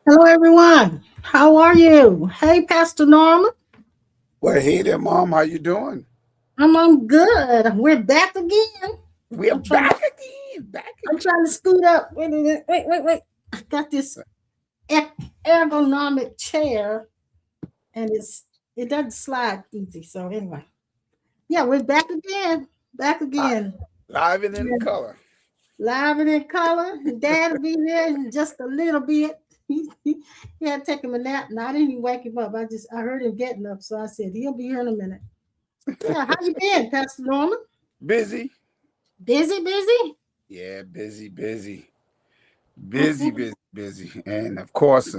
Hello, everyone. How are you? Hey, Pastor Norman. Well, hey there, Mom. How you doing? I'm good. We're back again. We're I'm trying. back again. Back I'm again. trying to scoot up. Wait. I got this ergonomic chair, and it doesn't slide easy. So anyway, yeah, we're back again. Back again. Live and in Yeah, color. live and in color. Dad will be here in just a little bit. He had to take him a nap, and I didn't even wake him up. I heard him getting up, so I said he'll be here in a minute. Yeah, how you been, Pastor Norman? Busy. Busy, busy? Yeah, busy, busy, busy, busy, busy. And of course,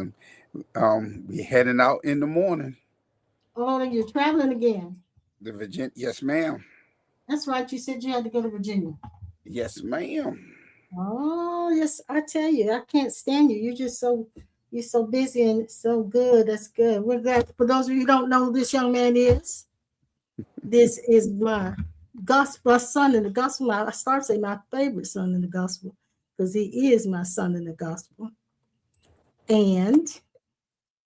we heading out in the morning. Oh, you're traveling again. The Virginia. Yes, ma'am. That's right. You said you had to go to Virginia. Yes, ma'am. Oh, yes. I tell you, I can't stand you. You're so busy and so good. That's good. We're glad. For those of you who don't know who this young man is, this is my gospel son in the gospel. I start to say my favorite son in the gospel because he is my son in the gospel. And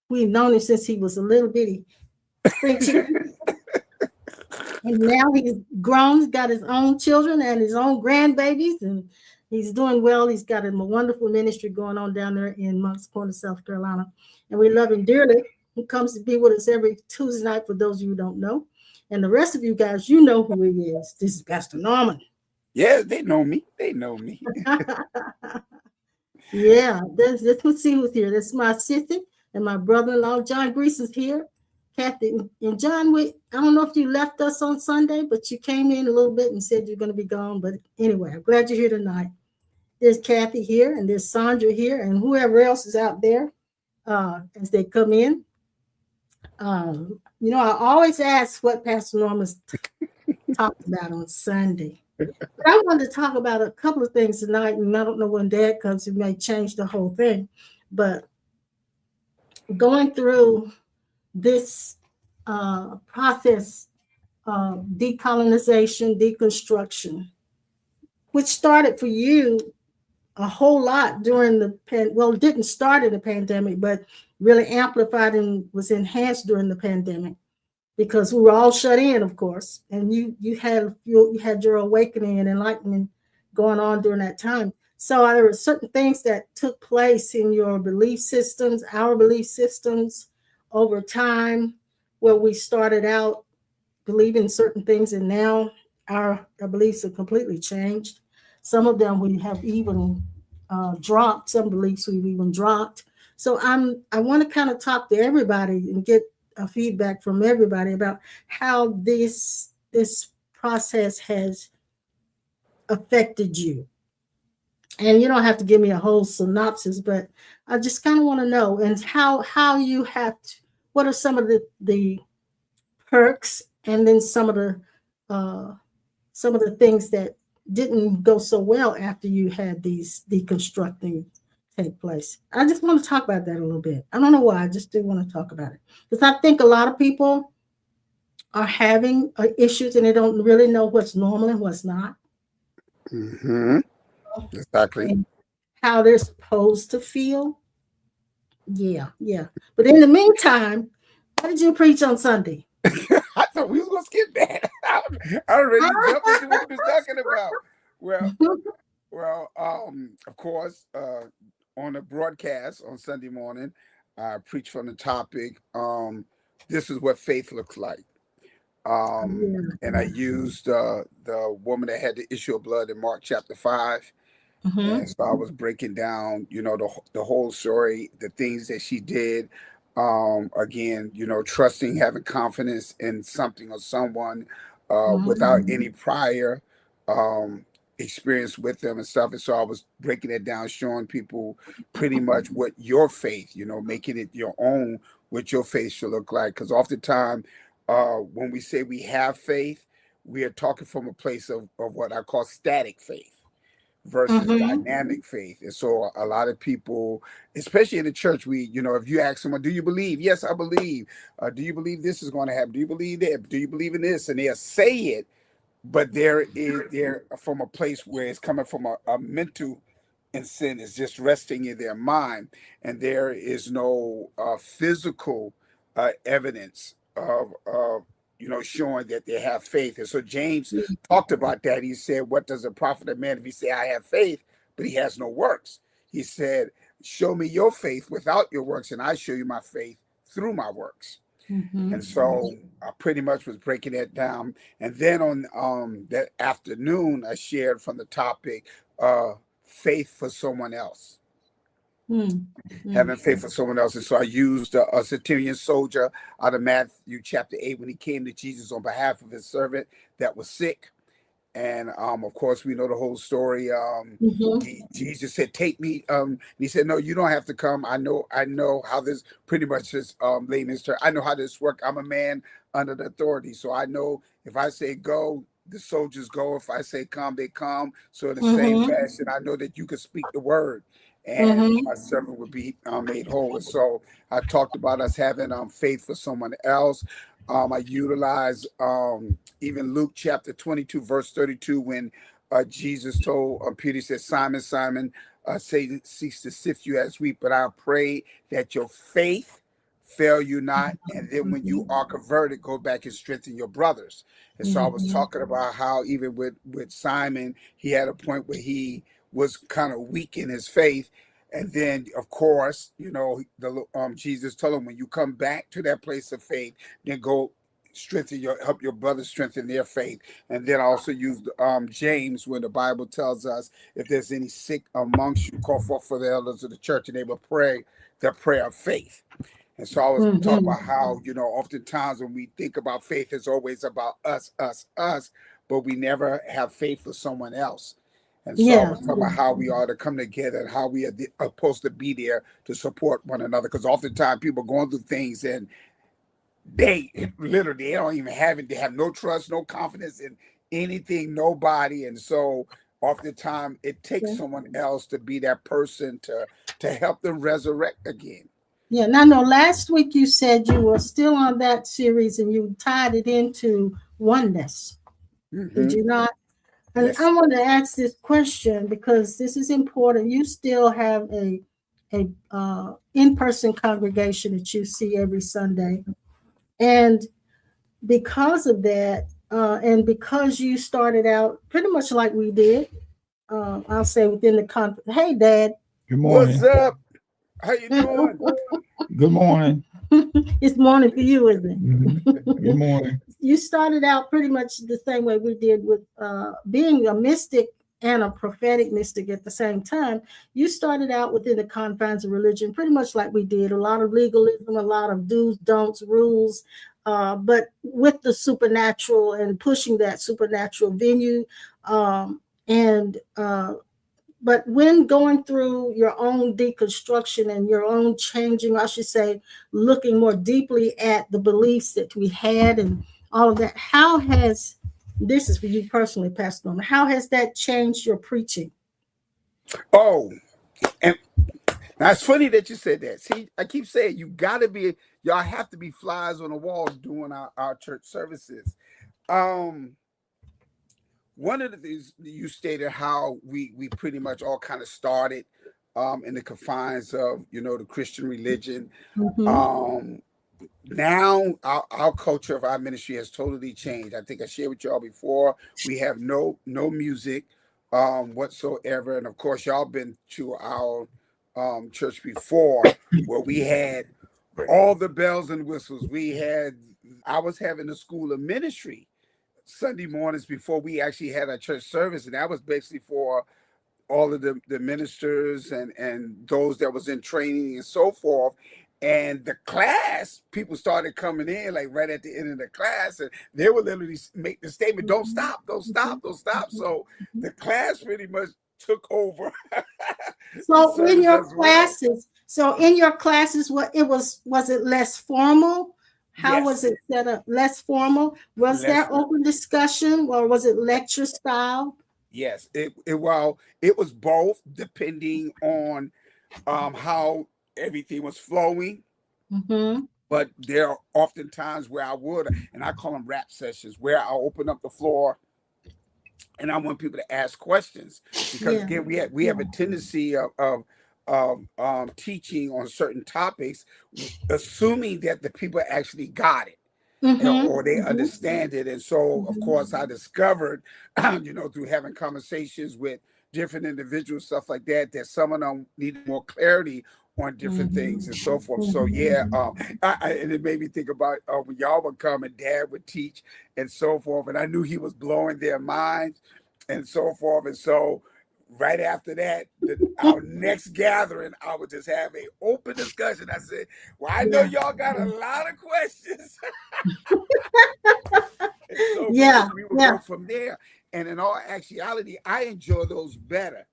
we've known him since he was a little bitty spring chicken. And now he's grown, he's got his own children and his own grandbabies, and he's doing well. He's got a wonderful ministry going on down there in Moncks Corner, South Carolina. And we love him dearly. He comes to be with us every Tuesday night for those of you who don't know. And the rest of you guys, you know who he is. This is Pastor Norman. Yes, they know me. They know me. Yeah, that's who's see who's here. That's my sister and my brother-in-law, John Grease is here. Kathy and John, I don't know if you left us on Sunday, but you came in a little bit and said you're going to be gone. But anyway, I'm glad you're here tonight. There's Kathy here, and there's Sandra here, and whoever else is out there as they come in. I always ask what Pastor Norman's talked about on Sunday. But I wanted to talk about a couple of things tonight, and I don't know when Dad comes, it may change the whole thing. But going through this process of decolonization, deconstruction, which started for you a whole lot during it didn't start in the pandemic, but really amplified and was enhanced during the pandemic because we were all shut in, of course, and you had your awakening and enlightenment going on during that time. So there were certain things that took place in your belief systems, our belief systems, over time, where we started out believing certain things, and now our beliefs are completely changed. Some of them we have even dropped. Some beliefs we've even dropped. So I want to kind of talk to everybody and get a feedback from everybody about how this process has affected you. And you don't have to give me a whole synopsis, but I just kind of want to know and how you have to, what are some of the perks and then uh, some of the things that didn't go so well after you had these deconstructing take place. I just want to talk about that a little bit. I don't know why. I just do want to talk about it because I think a lot of people are having issues and they don't really know what's normal and what's not, Mm-hmm. Exactly. and how they're supposed to feel. Yeah, yeah. But in the meantime, what did you preach on Sunday? I thought we was gonna skip that. I already jumped into what you was talking about. Well, of course, on the broadcast on Sunday morning, I preached from the topic. This is what faith looks like. Yeah, And I used the woman that had the issue of blood in Mark chapter 5. mm-hmm. And so I was breaking down, the whole story, the things that she did. Again, trusting, having confidence in something or someone without Mm-hmm. any prior um, experience with them and stuff. And so I was breaking it down, showing people pretty much what your faith, making it your own, what your faith should look like. Because oftentimes, when we say we have faith, we are talking from a place of what I call static faith versus Mm-hmm. dynamic faith. And so a lot of people, especially in the church, if you ask someone, do you believe? Yes, I believe. Do you believe this is going to happen? Do you believe that? Do you believe in this? And they'll say it, but they're from a place where it's coming from a mental and sin is just resting in their mind, and there is no physical evidence of showing that they have faith. And so James talked about that. He said, "What does it profit a man if he say I have faith, but he has no works?" He said, "Show me your faith without your works, and I show you my faith through my works." And so I pretty much was breaking that down. And then on that afternoon, I shared from the topic faith for someone else. Having faith for someone else. And so I used a centurion soldier out of Matthew chapter 8 when he came to Jesus on behalf of his servant that was sick. And of course, we know the whole story. Jesus said, "Take me." He said, "No, you don't have to come. I know how this pretty much is layman's term. I know how this works. I'm a man under the authority. So I know if I say go, the soldiers go. If I say come, they come. So in the same fashion, I know that you can speak the word and my servant would be made whole." And so I talked about us having faith for someone else. I utilize even Luke chapter 22, verse 32, when Jesus told Peter, he said, "Simon, Simon, Satan seeks to sift you as wheat, but I pray that your faith fail you not. And then when you are converted, go back and strengthen your brothers." And so I was talking about how even with Simon, he had a point where he was kind of weak in his faith. And then, of course, Jesus told him, when you come back to that place of faith, then go help your brothers strengthen their faith. And then I also used James, when the Bible tells us, if there's any sick amongst you, call forth for the elders of the church, and they will pray the prayer of faith. And so I was talking about how, oftentimes when we think about faith, it's always about us, but we never have faith for someone else. And so I was talking about how we are to come together and how we are supposed to be there to support one another. Because oftentimes people are going through things and they don't even have it. They have no trust, no confidence in anything, nobody. And so oftentimes it takes someone else to be that person to help them resurrect again. Yeah. Now, no, last week you said you were still on that series and you tied it into oneness. Did you not? And Yes. I want to ask this question because this is important. You still have a in-person congregation that you see every Sunday, and because of that, and because you started out pretty much like we did, I'll say within the conference. Hey, Dad. Good morning. What's up? How you doing? Good morning. It's morning for you, isn't it? Good morning. You started out pretty much the same way we did with being a mystic and a prophetic mystic at the same time. You started out within the confines of religion, pretty much like we did. A lot of legalism, a lot of do's, don'ts, rules, but with the supernatural and pushing that supernatural venue. But when going through your own deconstruction and your own changing, I should say, looking more deeply at the beliefs that we had and all of that, how has, this is for you personally, Pastor Norman, how has that changed your preaching? Oh, and now it's funny that you said that. See, I keep saying y'all have to be flies on the walls doing our church services. One of the things you stated, how we pretty much all kind of started in the confines of the Christian religion. Now our culture of our ministry has totally changed. I think I shared with y'all before. We have no music whatsoever, and of course y'all been to our church before, where we had all the bells and whistles. I was having a school of ministry Sunday mornings before we actually had our church service, and that was basically for all of the ministers and those that was in training and so forth. And the class, people started coming in like right at the end of the class, and they would literally make the statement, "Don't stop, don't stop, don't stop." So the class pretty much took over. So in your classes, what it was it less formal? How was it set up? Less formal? Was there open discussion, or was it lecture style? Yes, it was both, depending on how everything was flowing. But there are often times where I call them rap sessions, where I'll open up the floor and I want people to ask questions, because Yeah. again, we have a tendency of teaching on certain topics, assuming that the people actually got it, Mm-hmm. or they Mm-hmm. understand it. And so, of Mm-hmm. course, I discovered, through having conversations with different individuals, stuff like that, that some of them need more clarity on different things and so forth. So yeah, and it made me think about when y'all would come and Dad would teach and so forth, and I knew he was blowing their minds and so forth. And so right after that, our next gathering, I would just have a open discussion. I said, well, I know Yeah. y'all got a lot of questions. And so Yeah. we would Yeah. go from there. And in all actuality, I enjoy those better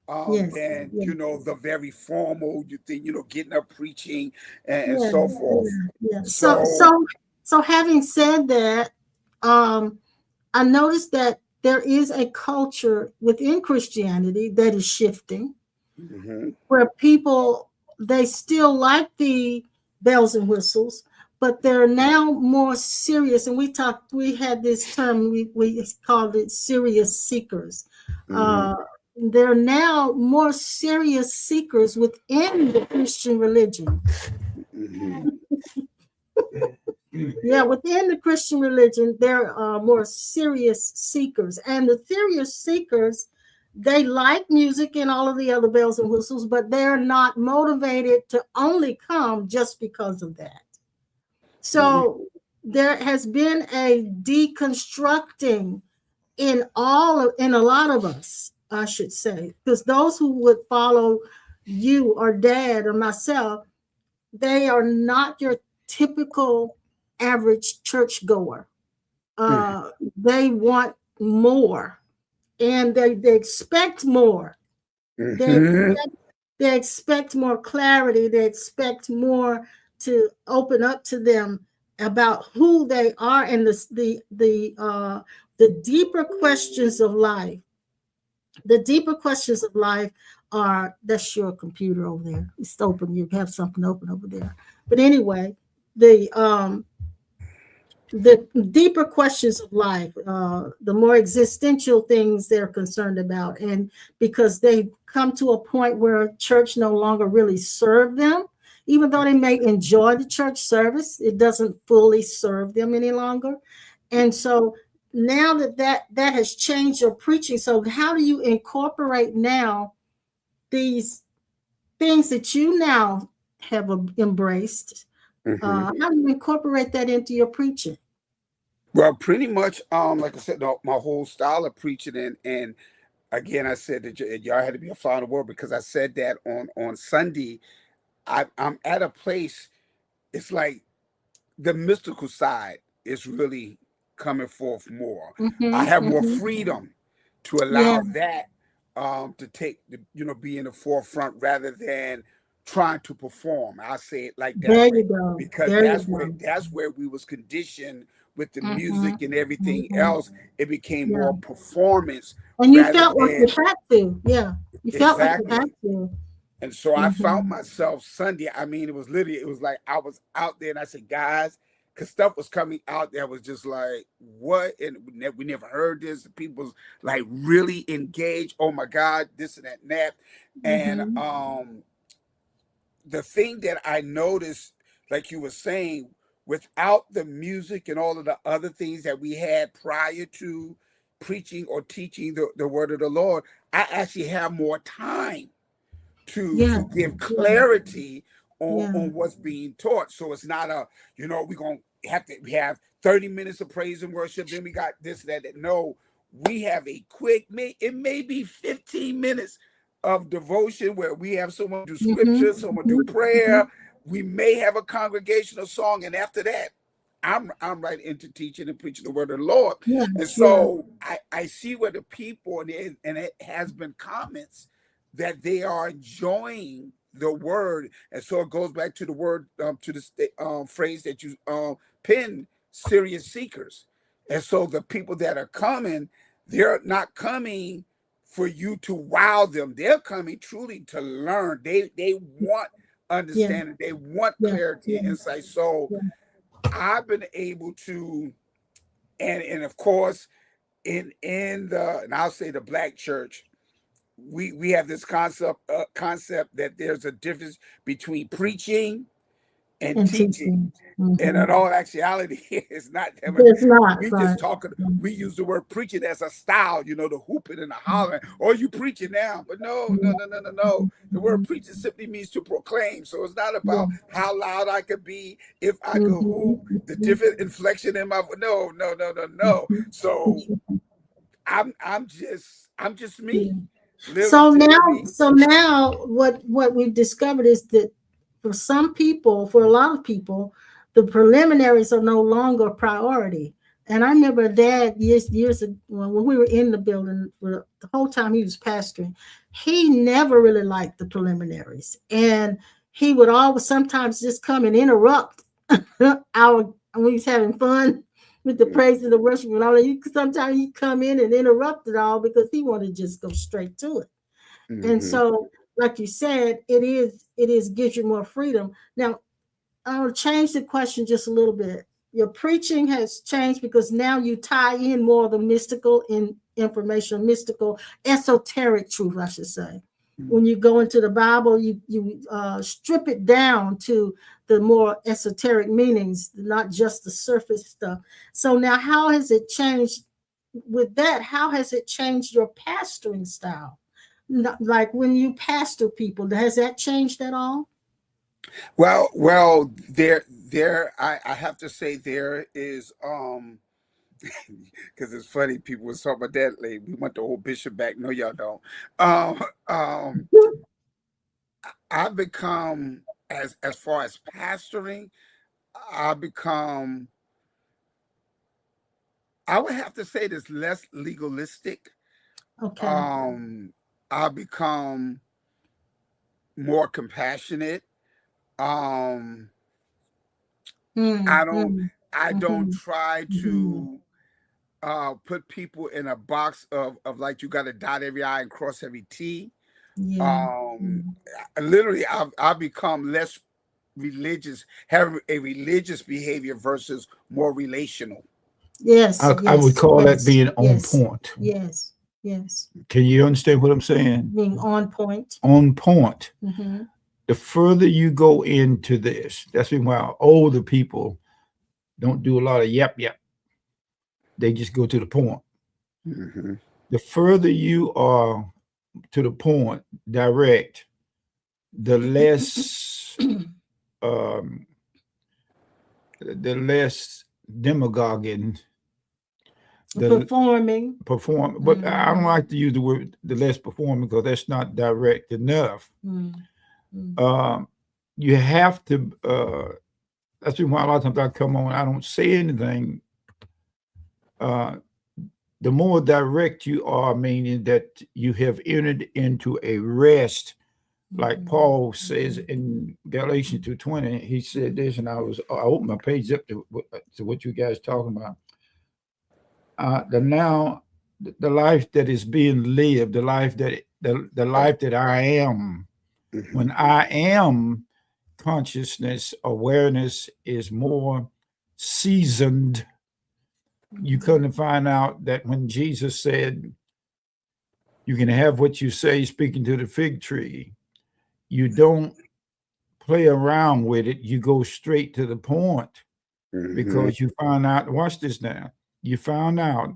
Yes. than, Yeah. the very formal thing, getting up preaching and Yeah. so forth. Yeah. Yeah. So So, so so having said that, um, I noticed that there is a culture within Christianity that is shifting, mhm, where people, they still like the bells and whistles, but they're now more serious. And we had this term, we called it serious seekers. mhm, uh, they're now more serious seekers within the Christian religion. mhm, Yeah, within the Christian religion, there are more serious seekers. And the serious seekers, they like music and all of the other bells and whistles, but they're not motivated to only come just because of that. mhm, So there has been a deconstructing in a lot of us, I should say, because those who would follow you or Dad or myself, they are not your typical average churchgoer. mhm, They want more, and they expect more. They mhm, expect, they expect more clarity. They expect more to open up to them about who they are, and the deeper questions of life. The deeper questions of life are, that's your computer over there. It's open. You have something open over there. But anyway, the um the deeper questions of life, the more existential things they're concerned about, and because they've come to a point where church no longer really serve them, even though they may enjoy the church service, it doesn't fully serve them any longer. And so now that has changed your preaching. So how do you incorporate now these things that you now have embraced? mhm. How do you incorporate that into your preaching? Well, pretty much, like I said, my whole style of preaching, and again, I said that y'all had to be a fly on the wall, because I said that on Sunday. I'm at a place. It's like the mystical side is really coming forth more. I Mm-hmm, have more mm-hmm. freedom to Yeah, allow that to take the, be in the forefront, rather than trying to perform. I say it like that there way, you go. because There you go. that's where we was conditioned with the Mm-hmm, music and everything mm-hmm. else. It became Yeah. more performance And you rather felt like you than had to. Yeah. You felt like you had exactly. to. And so I found Mm-hmm. myself Sunday. I mean, it was like I was out there, and I said, guys, because stuff was coming out that was just like, what? And we never heard this. People was like really engaged. Oh my God, this and that and that. And Mm-hmm. the thing that I noticed, like you were saying, without the music and all of the other things that we had prior to preaching or teaching the word of the Lord, I actually have more time Yeah. to give Yeah. clarity Yeah. on what's being taught. So it's not we're gonna we have 30 minutes of praise and worship, then we got this, that. No, we have a it may be 15 minutes of devotion where we have someone do Mm-hmm. scripture, someone do Mm-hmm. prayer. We may have a congregational song, and after that, I'm right into teaching and preaching the word of the Lord. Yeah. And Yeah. so I see where the people, and it has been comments that they are enjoying the word. And so it goes back to the word, to the phrase that you pinned, serious seekers. And so the people that are coming, they're not coming for you to wow them. They're coming truly to learn. They want Yeah. understanding. They want Yeah. clarity Yeah. and insight. So Yeah. I've been able to, and of course, in the, and I'll say the black church, we have this concept that there's a difference between preaching and And teaching. teaching. And in all actuality, it's not that much. It's not, We right. just talking. We use the word preaching as a style, you know, the hooping and the hollering. Oh, you preaching now? But no. The word preaching simply means to proclaim. So it's not about how loud I could be, if I could hoop, the different inflection in my no. So I'm just me. So Me. now what we've discovered is that for some people, for a lot of people, the preliminaries are no longer a priority. And I remember Dad years ago, when we were in the building, for the whole time he was pastoring, he never really liked the preliminaries, and he would always sometimes just come and interrupt our when we was having fun with the praise and the worship and all that. Sometimes he'd come in and interrupt it all because he wanted to just go straight to it. And so, like you said, it is gives you more freedom. Now, I'll change the question just a little bit. Your preaching has changed because now you tie in more of the mystical information, mystical, esoteric truth, I should say. When you go into the Bible, you strip it down to the more esoteric meanings, not just the surface stuff. So now, how has it changed with that? How has it changed your pastoring style? Like when you pastor people, has that changed at all? Well, there I have to say there is because it's funny, people was talking about that lately. We want the old bishop back. No, y'all don't. I've become, as far as pastoring, I've become, I would have to say this, less legalistic. Okay. I've become more compassionate. I don't try to put people in a box of like you got to dot every I and cross every T. Literally, I've become less religious, have a religious behavior versus more relational. Yes, I would call that being on point. Yes. Can you understand what I'm saying? Being on point. On point. The further you go into this, that's why older people don't do a lot of yep. They just go to the point. The further you are to the point, direct, the less demagoguing, performing. But I don't like to use the word the less performing because that's not direct enough. You have to. That's why a lot of times I come on, I don't say anything. The more direct you are, meaning that you have entered into a rest, like Paul says in Galatians 2:20. He said this, and I opened my page up to what you guys talking about. The life that is being lived, the life that I am. When I am, consciousness, awareness is more seasoned. You couldn't find out that when Jesus said, you can have what you say, speaking to the fig tree, you don't play around with it. You go straight to the point because you find out, watch this now, you found out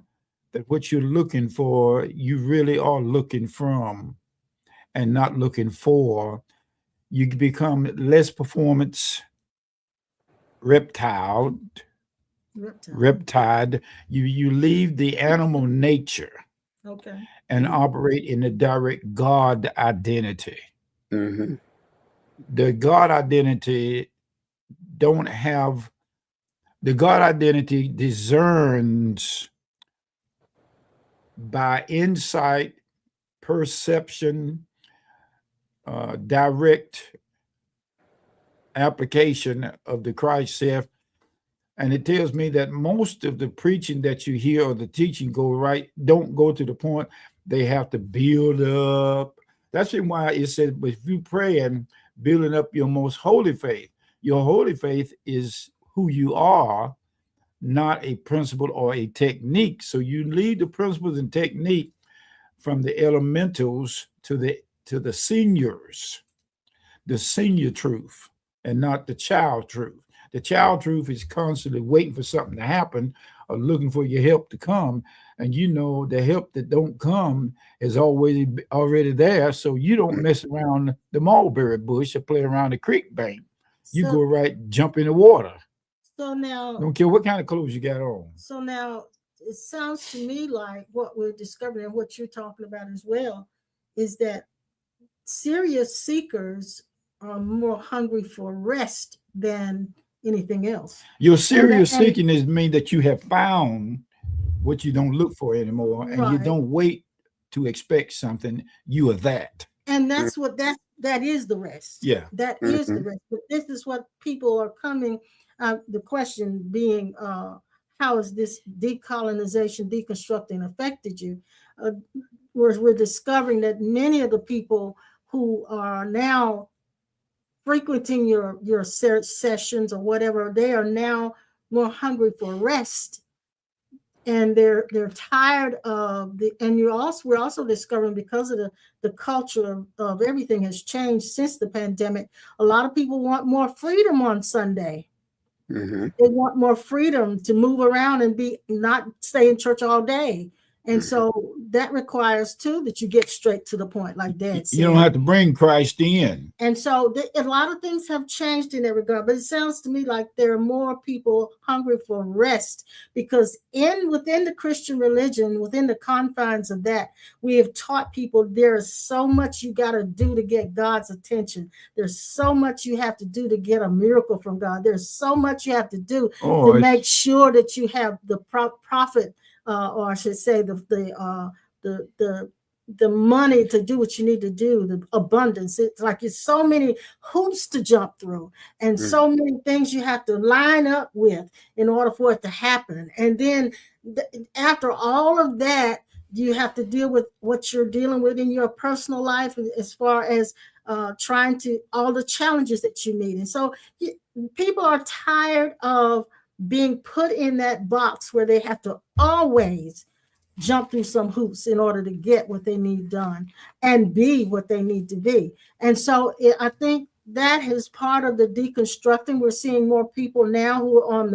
that what you're looking for, you really are looking from and not looking for. You become less performance reptile. You leave the animal nature and operate in the direct God identity. The God identity discerns by insight, perception, direct application of the Christ self. And it tells me that most of the preaching that you hear or the teaching don't go to the point. They have to build up. That's why it said, if you pray and building up your most holy faith, your holy faith is who you are, not a principle or a technique. So you lead the principles and technique from the elementals to the seniors, the senior truth, and not the child truth. The child truth is constantly waiting for something to happen or looking for your help to come. And you know the help that don't come is already there. So you don't mess around the mulberry bush or play around the creek bank. You go right, jump in the water. So now, don't care what kind of clothes you got on. So now it sounds to me like what we're discovering and what you're talking about as well is that serious seekers are more hungry for rest than anything else. Your serious seeking is mean that you have found what you don't look for anymore, and you don't wait to expect something. You are that. And that's what that is the rest. Yeah. That is the rest. But this is what people are coming. The question being, how is this decolonization, deconstructing affected you? We're discovering that many of the people who are now frequenting your sessions or whatever, they are now more hungry for rest, and they're tired of we're also discovering, because of the culture of everything has changed since the pandemic. A lot of people want more freedom on Sunday. They want more freedom to move around and not stay in church all day. And so that requires too that you get straight to the point, like Dad said. You don't have to bring Christ in. And so a lot of things have changed in that regard, but it sounds to me like there are more people hungry for rest, because within the Christian religion, within the confines of that, we have taught people there is so much you got to do to get God's attention. There's so much you have to do to get a miracle from God. There's so much you have to do to make sure that you have the profit, or I should say the money to do what you need to do, the abundance. It's like it's so many hoops to jump through and so many things you have to line up with in order for it to happen. And then after all of that, you have to deal with what you're dealing with in your personal life, as far as trying to all the challenges that you meet. And so people are tired of being put in that box where they have to always jump through some hoops in order to get what they need done and be what they need to be. And so I think that is part of the deconstructing. We're seeing more people now who are on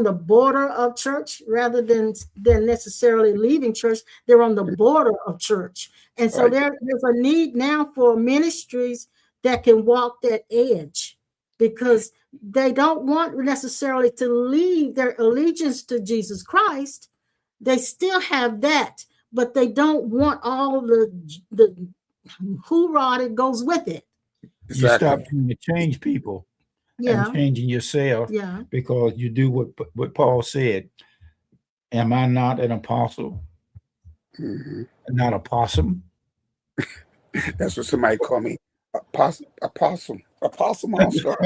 the border of church rather than necessarily leaving church. They're on the border of church. And so there's a need now for ministries that can walk that edge, because they don't want necessarily to leave their allegiance to Jesus Christ. They still have that, but they don't want all the hoorah that goes with it. Exactly. You stop trying to change people and changing yourself, because you do what Paul said. Am I not an apostle? Not a possum? That's what somebody called me. Apostle monster.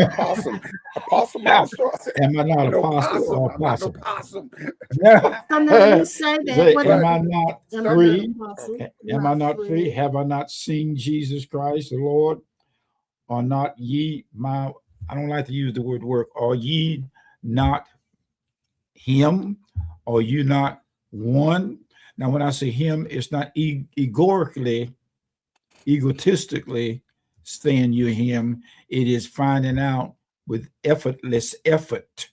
Am I not a apostle or a possum? You say that. Am I not free? Am I not free? Have I not seen Jesus Christ, the Lord? Or not ye my? I don't like to use the word work. Are ye not him? Are you not one? Now, when I say him, it's not egotistically saying you're him. It is finding out with effortless effort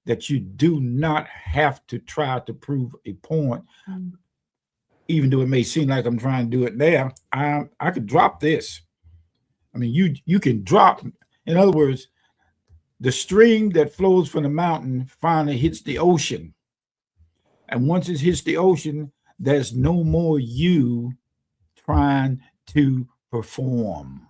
that you do not have to try to prove a point, even though it may seem like I'm trying to do it now. I could drop this. I mean, you can drop. In other words, the stream that flows from the mountain finally hits the ocean. And once it hits the ocean, there's no more you trying to perform.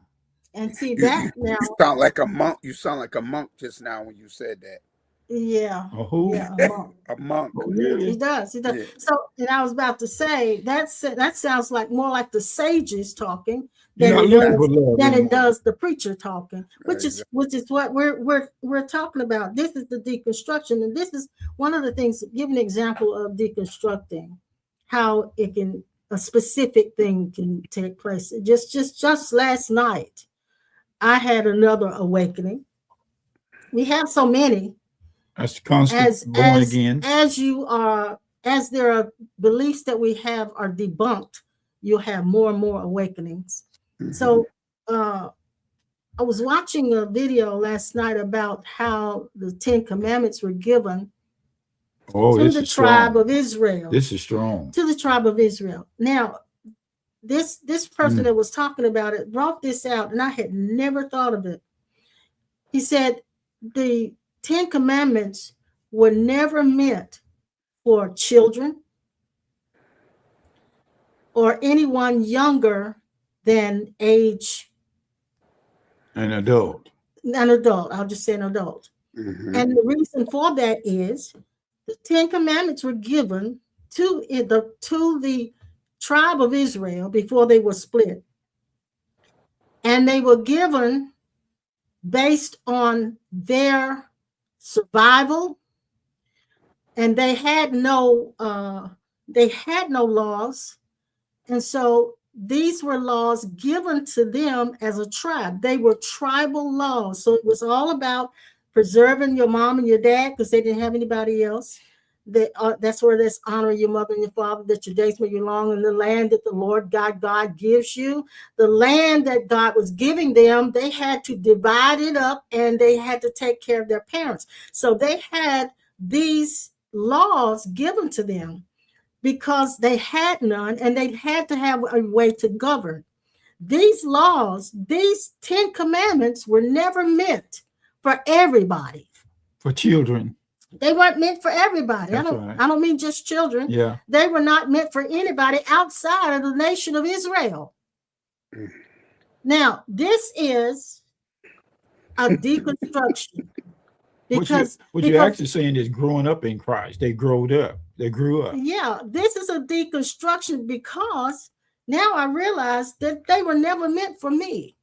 And see that now. You sound like a monk. You sound like a monk just now when you said that. Yeah. Who? Yeah, a monk. A monk. Oh, really? He does. Yeah. So, and I was about to say that sounds like more like the sages talking than it does the preacher talking, which is what we're talking about. This is the deconstruction, and this is one of the things. Give an example of deconstructing, how a specific thing can take place. Just last night, I had another awakening. We have so many. That's constant born again. As there are beliefs that we have are debunked, you'll have more and more awakenings. Mhm. So I was watching a video last night about how the 10 Commandments were given to the tribe of Israel. This is strong. To the tribe of Israel. Now, this person that was talking about it brought this out, and I had never thought of it. He said the 10 Commandments were never meant for children or anyone younger than age. An adult. I'll just say an adult. Mhm. And the reason for that is the 10 Commandments were given to the tribe of Israel before they were split. And they were given based on their survival, and they had no laws. And so these were laws given to them as a tribe. They were tribal laws. So it was all about preserving your mom and your dad because they didn't have anybody else. That's where there's honor your mother and your father, that your days may be long in the land that the Lord God gives you. The land that God was giving them, they had to divide it up and they had to take care of their parents. So they had these laws given to them because they had none and they had to have a way to govern. These laws, these 10 Commandments were never meant for everybody. For children. They weren't meant for everybody. That's I don't mean just children. Yeah. They were not meant for anybody outside of the nation of Israel. Now, this is a deconstruction. What you're actually saying is growing up in Christ. They grew up. Yeah, this is a deconstruction because now I realize that they were never meant for me.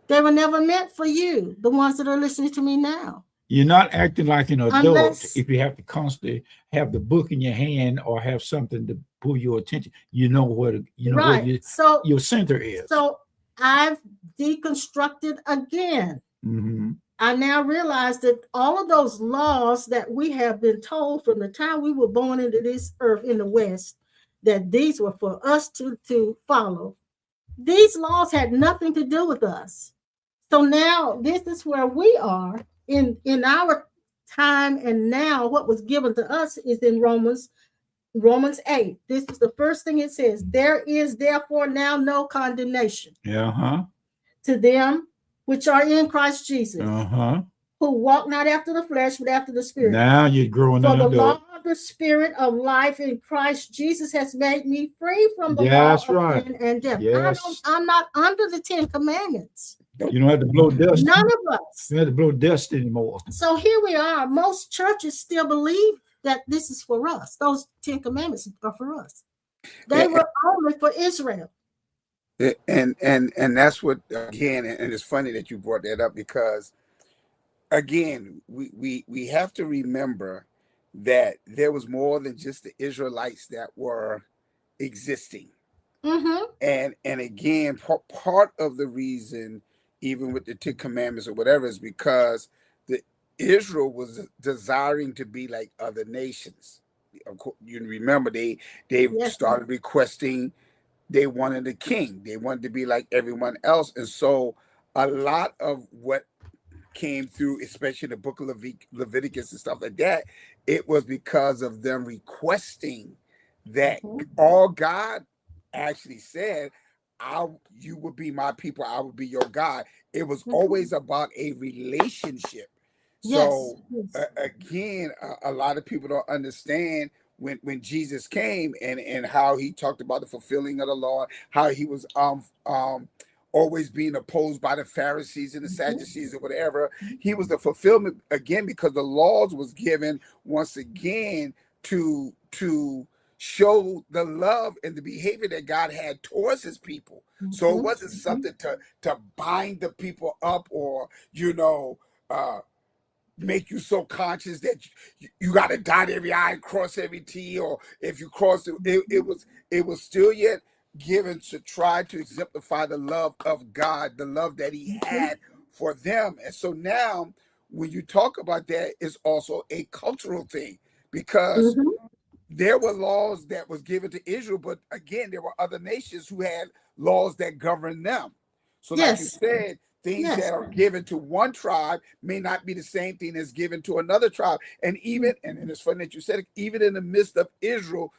They were never meant for you, the ones that are listening to me now. You're not acting like an adult if you have to constantly have the book in your hand or have something to pull your attention. You know what your center is. So I've deconstructed again. Mm-hmm. I now realize that all of those laws that we have been told from the time we were born into this earth in the West, that these were for us to follow. These laws had nothing to do with us. So now this is where we are in our time, and now what was given to us is in Romans 8. This is the first thing it says. There is therefore now no condemnation to them which are in Christ Jesus, who walk not after the flesh, but after the Spirit. Now you're growing up. For the law of the Spirit of life in Christ Jesus has made me free from the law of sin and death. Yes. I'm not under the 10 Commandments. You don't have to blow dust. None of us. You don't have to blow dust anymore. So here we are. Most churches still believe that this is for us. Those 10 Commandments are for us. They were only for Israel. And that's what, again, and it's funny that you brought that up because, again, we have to remember that there was more than just the Israelites that were existing. Mm-hmm. And again, part of the reason, even with the 10 Commandments or whatever, is because Israel was desiring to be like other nations. Of course, you remember they started requesting. They wanted a king. They wanted to be like everyone else. And so a lot of what came through, especially the book of Leviticus and stuff like that, it was because of them requesting that all God actually said, you would be my people, I would be your God. It was always about a relationship. So again, a lot of people don't understand when Jesus came and how he talked about the fulfilling of the law, how he was always being opposed by the Pharisees and the Sadducees or whatever. He was the fulfillment again, because the laws was given once again to show the love and the behavior that God had towards his people. So it wasn't something to bind the people up or, make you so conscious that you got to dot every I and cross every T, or if you cross it was still yet given to try to exemplify the love of God, the love that he had for them. And so now when you talk about that, it's also a cultural thing, because Mhm. there were laws that was given to Israel, but again, there were other nations who had laws that governed them. So, like you Yes. said, things Yes. that are given to one tribe may not be the same thing as given to another tribe. And even, and it's funny that you said it, even in the midst of Israel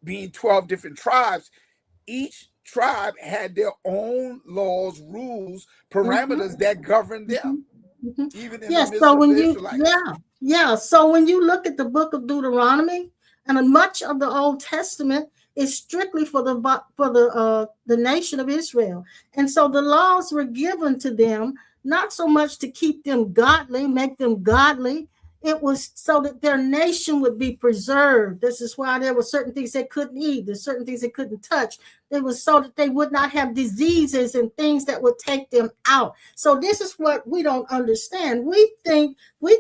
being 12 different tribes, each tribe had their own laws, rules, Mhm. parameters that governed them, Mhm. Mhm. even in the Yes. midst So of when the you, Israelites. yeah. So when you look at the book of Deuteronomy, and much of the Old Testament is strictly for the nation of Israel, and so the laws were given to them not so much to keep them godly, make them godly. It was so that their nation would be preserved. This is why there were certain things they couldn't eat. There's certain things they couldn't touch. It was so that they would not have diseases and things that would take them out. So this is what we don't understand. We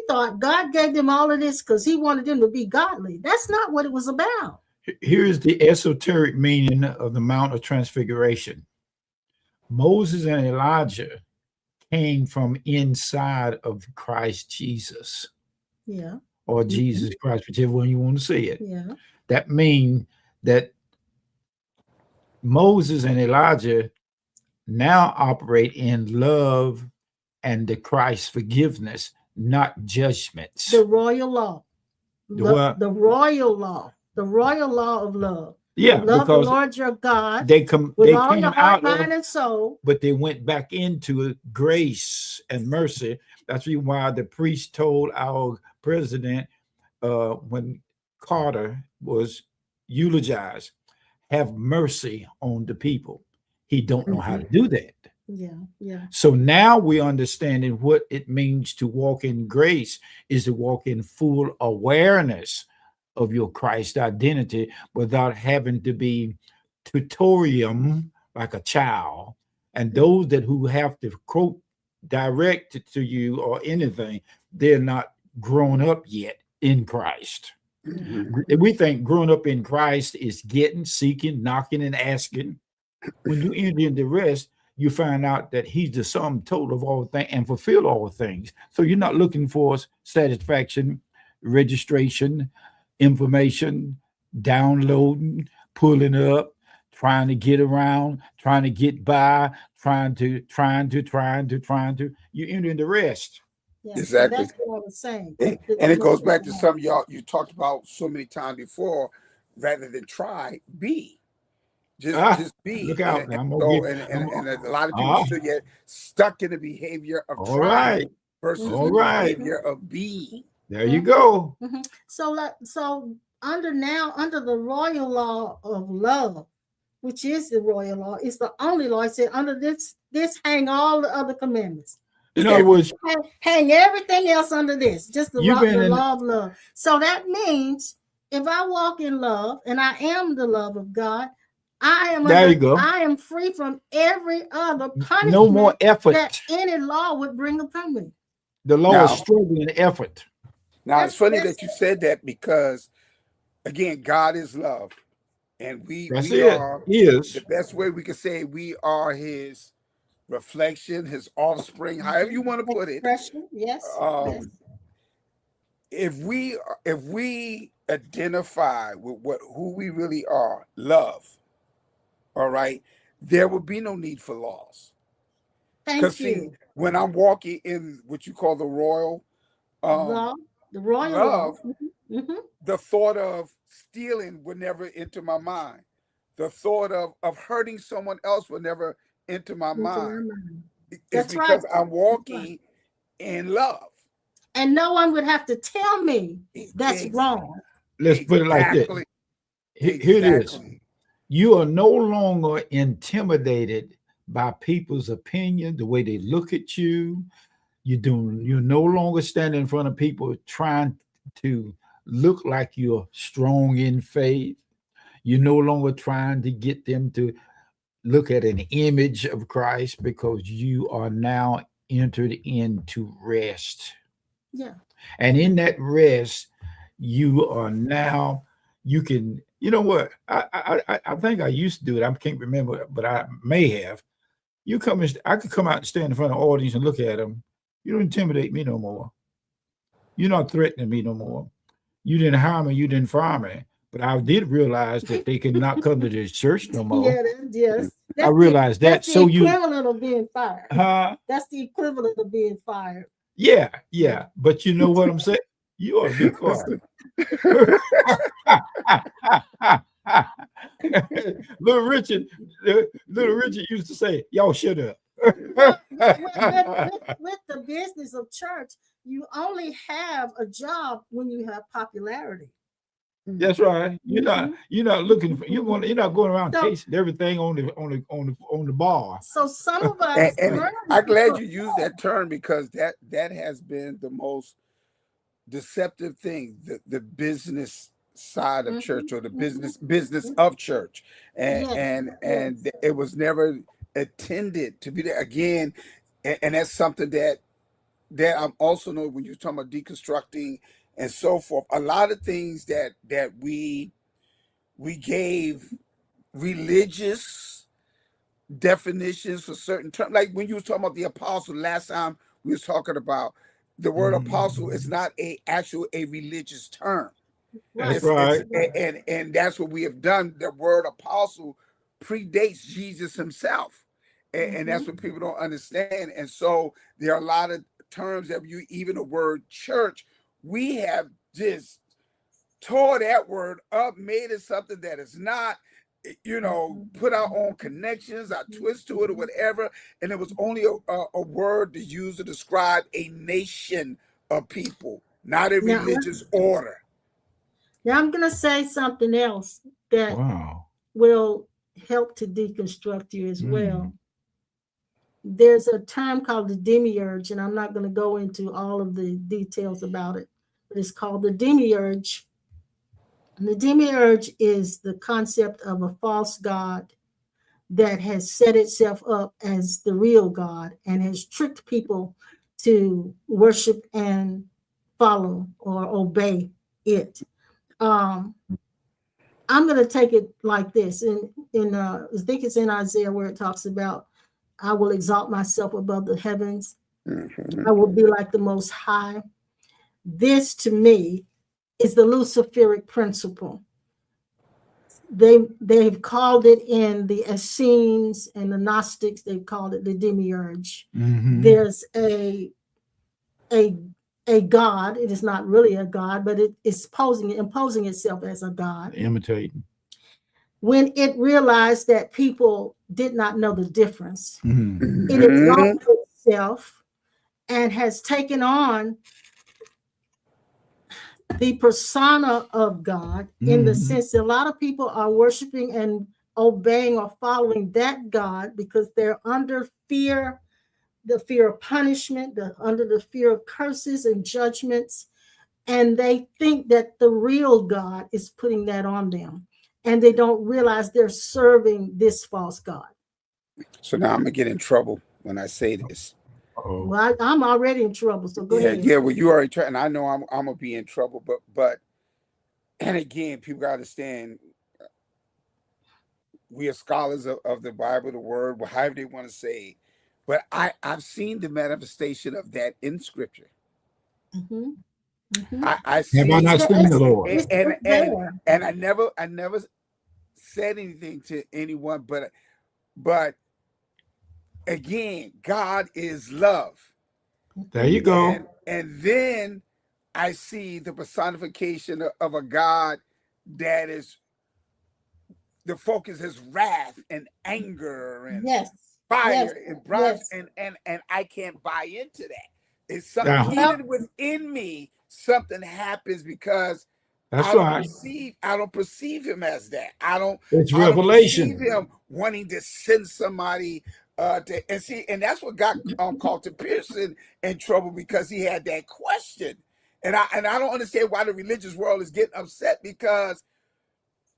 thought God gave them all of this because he wanted them to be godly. That's not what it was about. Here's the esoteric meaning of the Mount of Transfiguration. Moses and Elijah came from inside of Christ Jesus, Yeah. or Jesus Christ, whichever one you want to say it. Yeah. That means that Moses and Elijah now operate in love and the Christ forgiveness, not judgments. The royal law. What? The royal law. The royal law of love. Yeah, Love the because Lord your God they with all came your heart, out mind, of, and soul. but they went back into grace and mercy. That's why the priest told our president when Carter was eulogized, have mercy on the people. He don't know how to do that. Yeah, yeah. So now we're understanding what it means to walk in grace is to walk in full awareness of your Christ identity without having to be tutorium like a child. And those that who have to quote direct it to you or anything, they're not grown up yet in Christ. Mhm. We think growing up in Christ is getting, seeking, knocking, and asking. When you enter into rest, you find out that he's the sum total of all things and fulfill all things. So you're not looking for satisfaction, registration, information, downloading, pulling up, trying to get around, trying to get by, trying to. You enter into rest. Yeah. So Exactly. that's what I was saying. And it goes back to some of y'all you talked about so many times before, rather than try, be. Just Look be. out. And I'm gonna so get. and a lot of people still get stuck in the behavior of All right. trying versus All the right. behavior of being. There you go. So under the royal law of love, which is the royal law, it's the only law. It said under this hang all the other commandments. In other words, hang everything else under this, just the in law of love. So that means if I walk in love and I am the love of God, I am free from every other punishment no more effort that any law would bring upon me. The law is struggle and effort. Now it's funny that you said that, because again, God is love, and we are the best way we can say we are his reflection, his offspring, however you want to put it. Yes. If we identify with who we really are, love, all right, there will be no need for laws. Thank you. See, when I'm walking in what you call the royal law, the royal love, Mm-hmm. the thought of stealing would never enter my mind. The thought of hurting someone else would never enter my mind. It's because I'm walking in love. And no one would have to tell me that's wrong. Let's put it like this. Here it is. You are no longer intimidated by people's opinion, the way they look at you. You're no longer standing in front of people trying to look like you're strong in faith. You're no longer trying to get them to look at an image of Christ, because you are now entered into rest. Yeah. And in that rest, you are now, you can, you know what? I think I used to do it. I can't remember, but I may have. I could come out and stand in front of the audience and look at them. You don't intimidate me no more. You're not threatening me no more. You didn't hire me. You didn't fire me. But I did realize that they could not come to this church no more. Yeah, yes. I realized that. That's the So you, equivalent of being fired. That's the equivalent of being fired. yeah. But you know what I'm saying? You ought to be quiet. Little Richard used to say, "Y'all shut up." With the business of church, you only have a job when you have popularity. That's right. You're not looking for you're not going around tasting everything on the bar. So some of us and I'm glad you used that term, because that has been the most deceptive thing, the business side of church, or the business of church, and it was never intended to be there again, and that's something that I'm also know when you're talking about deconstructing and so forth. A lot of things that we gave religious definitions for certain terms, like when you was talking about the apostle last time, we was talking about the word apostle is not a religious term. That's right. And that's what we have done. The word apostle predates Jesus himself. And that's what people don't understand. And so there are a lot of terms that even the word church, we have just tore that word up, made it something that is not, put our own connections, our twist to it, or whatever. And it was only a word to use to describe a nation of people, not a religious order. Now I'm going to say something else that will help to deconstruct you as well. There's a term called the demiurge, and I'm not going to go into all of the details about it, but it's called the demiurge. And the demiurge is the concept of a false god that has set itself up as the real God and has tricked people to worship and follow or obey it. I'm going to take it like this. I think it's in Isaiah where it talks about, I will exalt myself above the heavens. I will be like the Most High. This, to me, is the Luciferic principle. They've called it in the Essenes and the Gnostics, they've called it the demiurge. There's a god. It is not really a god, but it is imposing itself as a god. Imitating. When it realized that people did not know the difference, it exalted itself and has taken on the persona of God, in the sense that a lot of people are worshiping and obeying or following that God because they're under fear, the fear of punishment, under the fear of curses and judgments. And they think that the real God is putting that on them. And they don't realize they're serving this false God. So now I'm going to get in trouble when I say this. Well, I'm already in trouble, so go ahead. Yeah, well, you already tried, and I know I'm going to be in trouble, but, and again, people got to understand, we are scholars of the Bible, the word, however they want to say it, but I've seen the manifestation of that in Scripture. I see. Have I not seen the Lord? And I never said anything to anyone, but again, God is love. There you go. And then I see the personification of a God that is, the focus is wrath and anger and fire and breath, and I can't buy into that. It's something even within me, something happens because I don't perceive him as that. It's revelation. Perceive him wanting to send somebody and that's what got Carlton Pearson in trouble, because he had that question. And I don't understand why the religious world is getting upset, because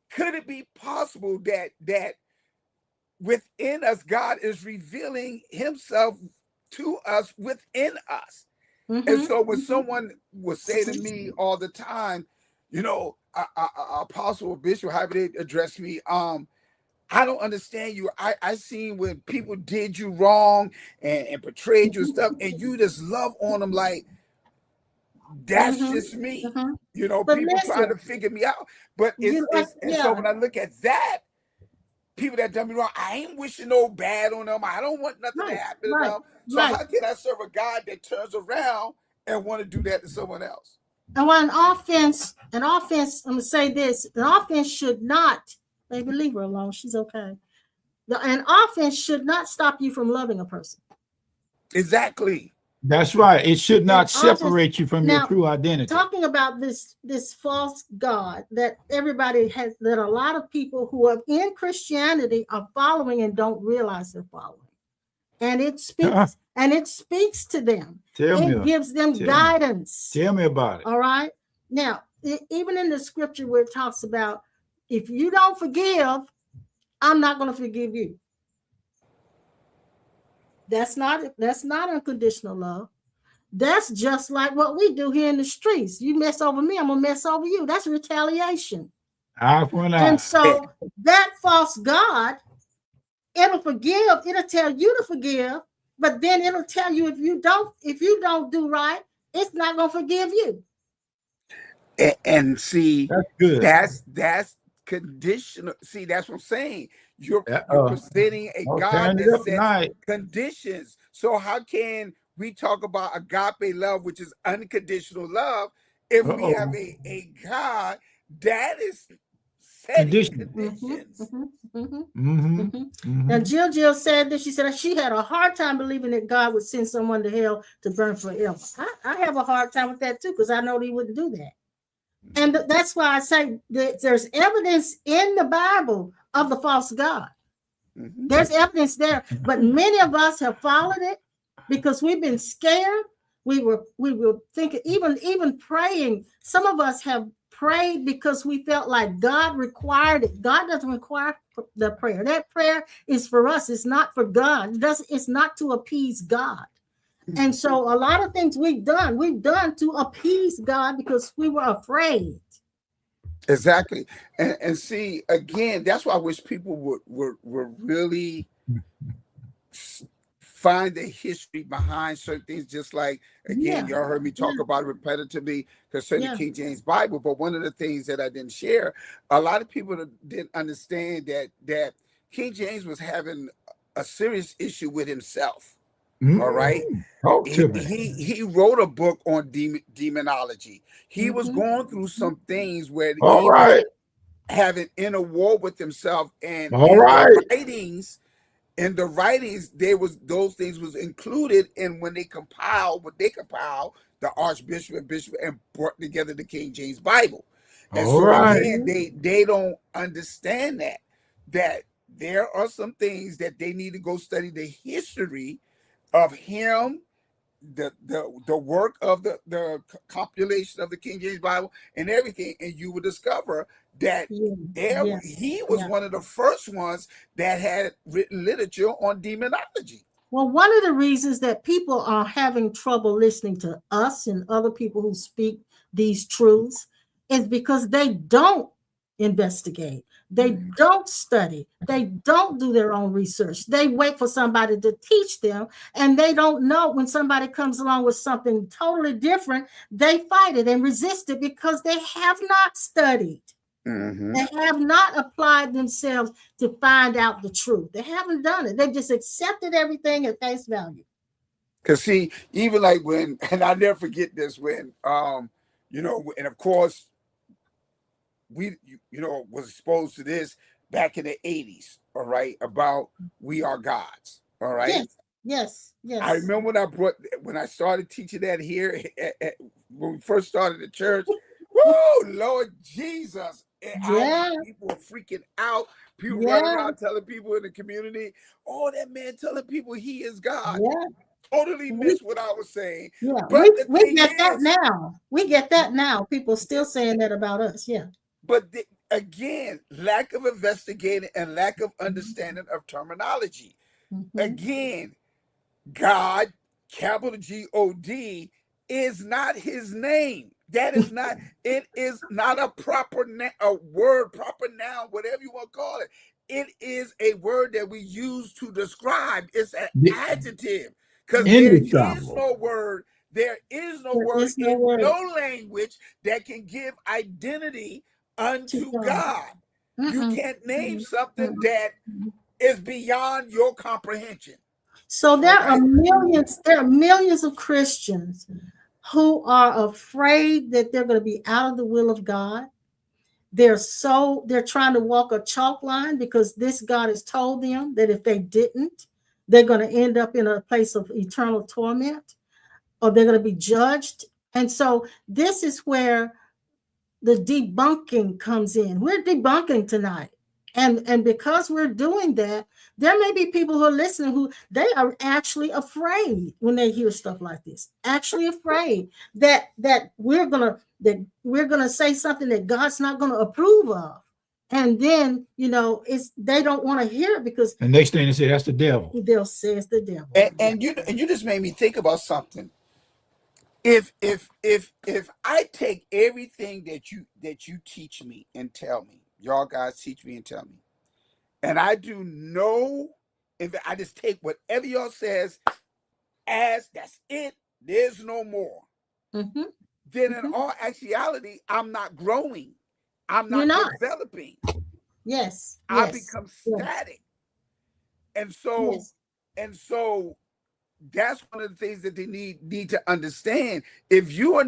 could it be possible that within us, God is revealing himself to us within us? And so when someone will say to me all the time, apostle or bishop, however they address me, I don't understand you. I seen when people did you wrong and betrayed you and stuff, and you just love on them like That's just me. You know, But people trying to listen, figure me out. But so when I look at that, people that done me wrong, I ain't wishing no bad on them. I don't want nothing to happen to them. So how can I serve a God that turns around and want to do that to someone else? And when an offense, I'm gonna say this: an offense should not, baby, leave her alone. She's okay. An offense should not stop you from loving a person. Exactly. That's right. It should not separate you from your true identity. Talking about this false God that everybody has, that a lot of people who are in Christianity are following and don't realize they're following. And it speaks to them. It gives them guidance. Tell me about it. All right. Now, even in the scripture where it talks about, if you don't forgive, I'm not going to forgive you. That's not unconditional love. That's just like what we do here in the streets. You mess over me, I'm gonna mess over you. That's retaliation. And so that false God, it'll forgive, it'll tell you to forgive, but then it'll tell you if you don't do right, it's not gonna forgive you. And see, that's good. That's conditional. See, that's what I'm saying. You're presenting a God that sets conditions. So how can we talk about agape love, which is unconditional love, if we have a God that is setting conditions? And Jill said that she said she had a hard time believing that God would send someone to hell to burn forever. I have a hard time with that too, because I know he wouldn't do that. And that's why I say that there's evidence in the Bible of the false God. There's evidence there, but many of us have followed it because we've been scared. We were thinking, even praying. Some of us have prayed because we felt like God required it. God doesn't require the prayer. That prayer is for us. It's not for God. It's not to appease God. And so a lot of things we've done to appease God because we were afraid. Exactly. And see, again, that's why I wish people would really find the history behind certain things. Just like, again, y'all heard me talk about it repetitively concerning the King James Bible. But one of the things that I didn't share, a lot of people didn't understand that King James was having a serious issue with himself. All right. He wrote a book on demonology. He was going through some things where he was having inner war with himself, and in the writings, those things was included in when they compiled the Archbishop and Bishop and brought together the King James Bible. And again, they don't understand that there are some things that they need to go study the history of him, the work of the compilation of the King James Bible and everything, and you will discover that he was one of the first ones that had written literature on demonology. Well, one of the reasons that people are having trouble listening to us and other people who speak these truths is because they don't investigate. They don't study. They don't do their own research. They wait for somebody to teach them, and they don't know when somebody comes along with something totally different, they fight it and resist it because they have not studied. They have not applied themselves to find out the truth. They haven't done it. They just accepted everything at face value. Because see, even like when, and I'll never forget this, when, and of course, we, was exposed to this back in the 80s, all right, about we are gods, all right? Yes. I remember when I started teaching that here, when we first started the church, whoa, Lord Jesus. And people were freaking out. People running around telling people in the community, oh, that man telling people he is God. Totally missed what I was saying. But we get that now. We get that now. People still saying that about us. But again, lack of investigating and lack of understanding of terminology. Again, God, capital G-O-D, is not his name. That is not, it is not a proper word, proper noun, whatever you want to call it. It is a word that we use to describe. It's an adjective, because there is no word There is no There word is no in word no language that can give identity to unto God. God. You Mm-mm. can't name something Mm-mm. that is beyond your comprehension. So Okay. there are millions of Christians who are afraid that they're going to be out of the will of God. They're trying to walk a chalk line because this God has told them that if they didn't, they're going to end up in a place of eternal torment, or they're going to be judged. And so this is where the debunking comes in. We're debunking tonight. And because we're doing that, there may be people who are listening who they are actually afraid when they hear stuff like this. Actually afraid that we're gonna say something that God's not gonna approve of. And then they don't want to hear it because the next thing they say, that's the devil. they'll say it's the devil. And you just made me think about something. If I take everything that you teach me and tell me, y'all guys teach me and tell me, and I do if I just take whatever y'all says as that's it, there's no more. Mm-hmm. Then in all actuality, I'm not growing. I'm You're not not. developing. Yes. I Yes. become Yes. static. And so Yes. that's one of the things that they need to understand. If you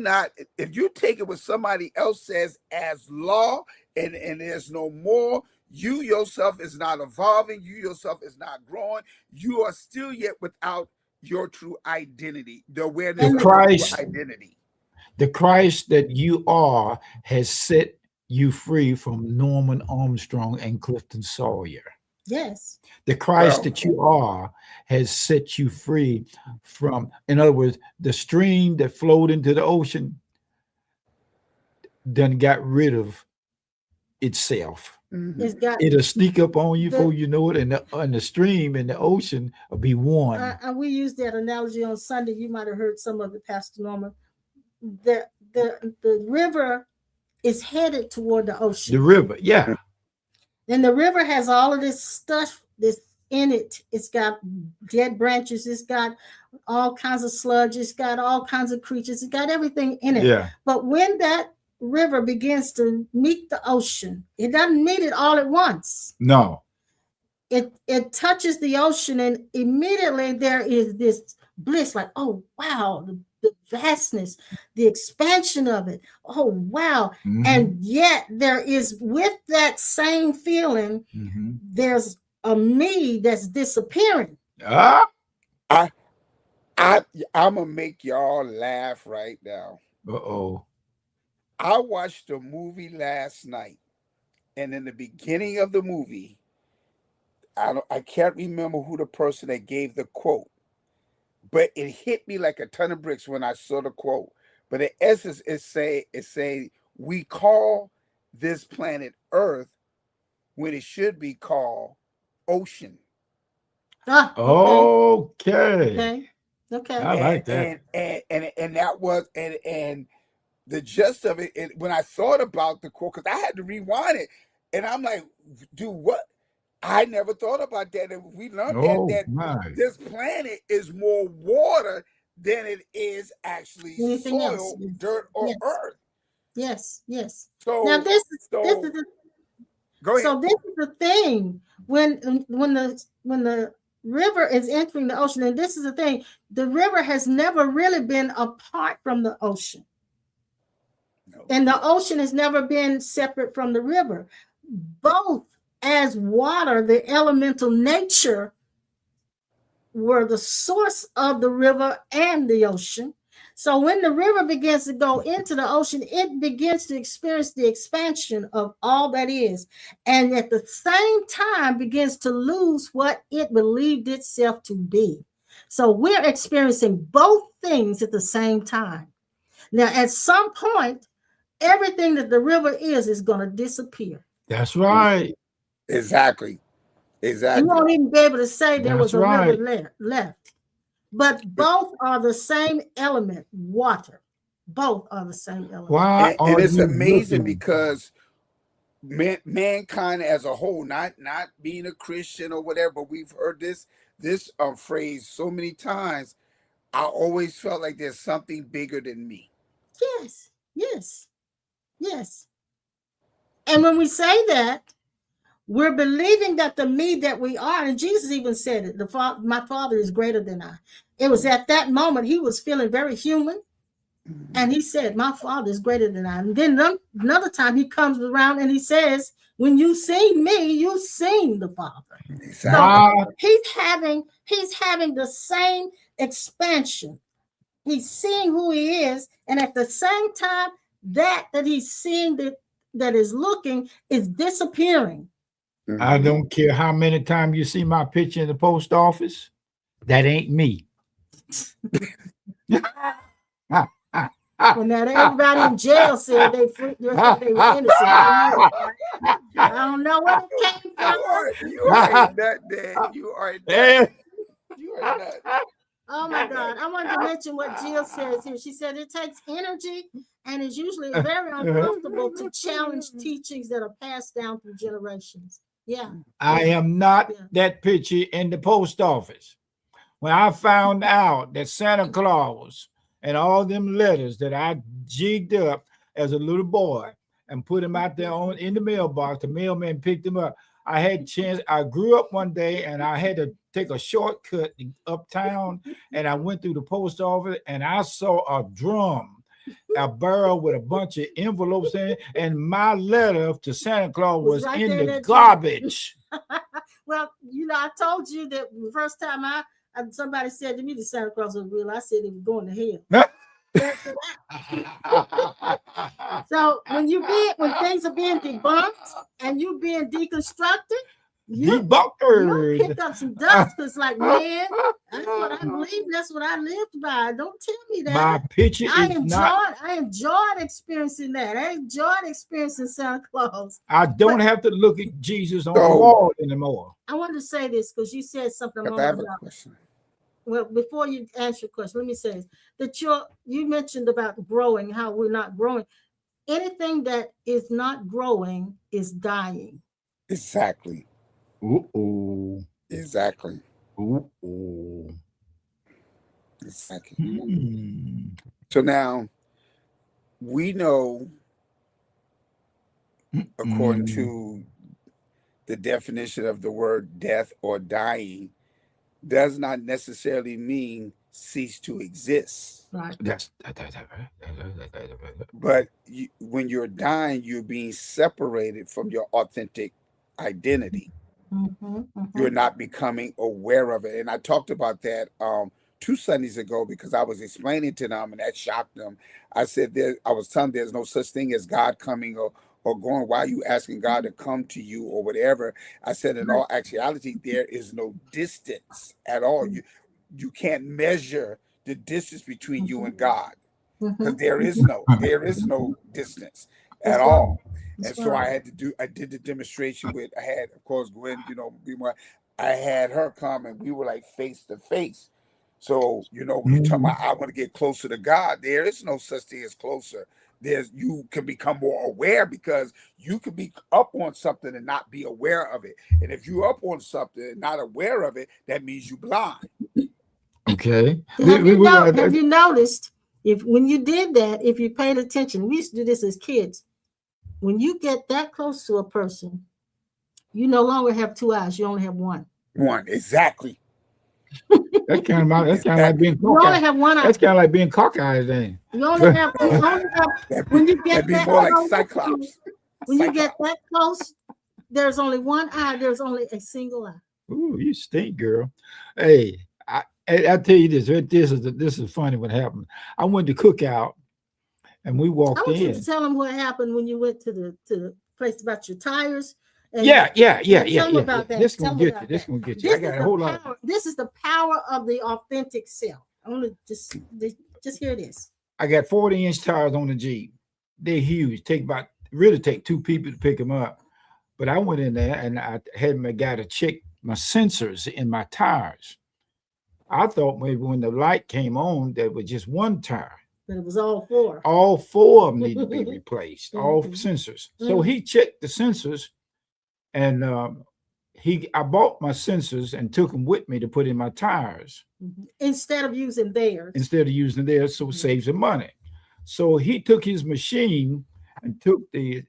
take it what somebody else says as law and there's no more, you yourself is not evolving, you yourself is not growing, you are still yet without your true identity, the awareness of your true identity. The Christ that you are has set you free from Norman Armstrong and Clifton Sawyer. Yes. The Christ that you are has set you free from, in other words, the stream that flowed into the ocean done got rid of itself. Mm-hmm. It'll sneak up on you before you know it, and the stream and the ocean will be one. We used that analogy on Sunday. You might have heard some of it, Pastor Norman. The river is headed toward the ocean. The river, yeah. And the river has all of this stuff this in it. It's got dead branches. It's got all kinds of sludge. It's got all kinds of creatures. It's got everything in it. Yeah. But when that river begins to meet the ocean, it doesn't meet it all at once. No. It touches the ocean, and immediately there is this bliss, like, oh wow, the vastness, the expansion of it. Oh wow. Mm-hmm. And yet there is, with that same feeling, there's a me that's disappearing. I'm gonna make y'all laugh right now. I watched a movie last night, and in the beginning of the movie, I can't remember who the person that gave the quote, but it hit me like a ton of bricks when I saw the quote. But in essence, it's saying we call this planet Earth when it should be called ocean. Okay. I like that. And that was and the gist of it, when I thought about the quote, because I had to rewind it, and I'm like, dude, what? I never thought about that. And we learned that this planet is more water than it is actually anything soil, else. Dirt, or earth. Yes. So now this is go ahead. So this is the thing. When the river is entering the ocean, and this is the thing, the river has never really been apart from the ocean. No. And the ocean has never been separate from the river. Both, as water, the elemental nature, were the source of the river and the ocean. So when the river begins to go into the ocean, it begins to experience the expansion of all that is, and at the same time begins to lose what it believed itself to be. So we're experiencing both things at the same time. Now, at some point, everything that the river is going to disappear. That's right. Exactly. You won't even be able to say there was a river left. But both are the same element, water. Both are the same element. Why? And it's amazing because mankind as a whole, not being a Christian or whatever, but we've heard this phrase so many times. I always felt like there's something bigger than me. Yes, yes, yes. And when we say that, we're believing that the me that we are, and Jesus even said it, my Father is greater than I. It was at that moment he was feeling very human. And he said, my Father is greater than I. And then another time he comes around and he says, when you seen me, you seen the Father. Exactly. So he's having the same expansion. He's seeing who he is, and at the same time, that he's seeing that is looking is disappearing. I don't care how many times you see my picture in the post office. That ain't me. Well, now everybody in jail said they were innocent. I don't know where it came from. You are nut, Dad. You are nut. You are nut. Oh my God. I wanted to mention what Jill says here. She said it takes energy and is usually very uncomfortable to challenge teachings that are passed down through generations. Yeah. I am not that picture in the post office. When I found out that Santa Claus and all them letters that I jigged up as a little boy and put them out there in the mailbox, the mailman picked them up. I had a chance. I grew up one day and I had to take a shortcut uptown, and I went through the post office and I saw a drum, a barrel with a bunch of envelopes in it, and my letter to Santa Claus was right in the garbage. Well, I told you that the first time somebody said to me that Santa Claus was real, I said he was going to hell. So when things are being debunked and you being deconstructed, you pick up some dust. It's like, man, that's what I believe. That's what I lived by. Don't tell me that. My picture I enjoyed experiencing that. I enjoyed experiencing Santa Claus. I don't have to look at Jesus on the wall anymore. I wanted to say this because you said something I have a question. Well, before you answer your question, let me say this, that you mentioned about growing, how we're not growing. Anything that is not growing is dying. Exactly. Exactly. Exactly. So now we know, according to the definition of the word death or dying, does not necessarily mean cease to exist. Right. But when you're dying, you're being separated from your authentic identity. You're not becoming aware of it. And I talked about that 2 Sundays ago because I was explaining to them, and that shocked them. I said I was telling them there's no such thing as God coming or going. Why are you asking God to come to you or whatever? I said in all actuality, there is no distance at all. You can't measure the distance between you and God because there is no distance at all. And so I did the demonstration I had, of course, Gwen, I had her come and we were like face to face. So, when you're talking about I want to get closer to God, there is no such thing as closer. You can become more aware because you can be up on something and not be aware of it. And if you're up on something and not aware of it, that means you're blind. Okay. Have you noticed when you did that, if you paid attention, we used to do this as kids. When you get that close to a person, you no longer have 2 eyes. You only have one. One, exactly. That's kind of like being cockeyed. You only have one eye. That's kind of like being cockeyed then. You only have when you get that more close, like Cyclops. When you get that close, there's only one eye. There's only a single eye. Ooh, you stink, girl. Hey, I tell you this. This is funny what happened. I went to cookout, and we walked in. I want you to tell them what happened when you went to the place about your tires. Yeah. Tell them about that. This gonna get you. I got a whole lot. This is the power of the authentic self. I want to just hear this. I got 40-inch tires on the Jeep. They're huge. Take 2 people to pick them up. But I went in there and I had my guy to check my sensors in my tires. I thought maybe when the light came on, there was just one tire. But it was all 4. All 4 of them need to be replaced. All sensors. So he checked the sensors, and I bought my sensors and took them with me to put in my tires instead of using theirs. So it saves him money. So he took his machine and took the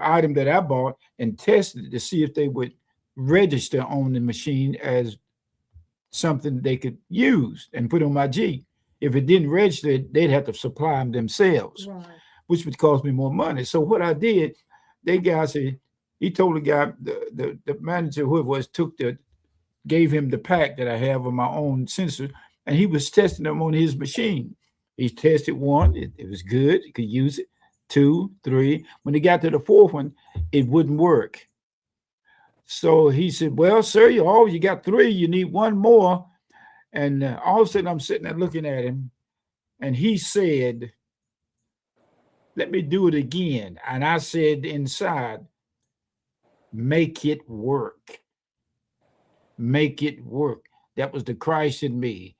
item that I bought and tested it to see if they would register on the machine as something they could use and put on my Jeep. If it didn't register, they'd have to supply them themselves, which would cost me more money. So what I did, he told the guy, the manager, whoever it was, gave him the pack that I have of my own sensor, and he was testing them on his machine. He tested one, it was good, he could use it. 2, 3. When he got to the 4th one, it wouldn't work. So he said, well, sir, you got 3, you need 1 more. And all of a sudden I'm sitting there looking at him, and he said, let me do it again. And I said inside, make it work. Make it work. That was the Christ in me.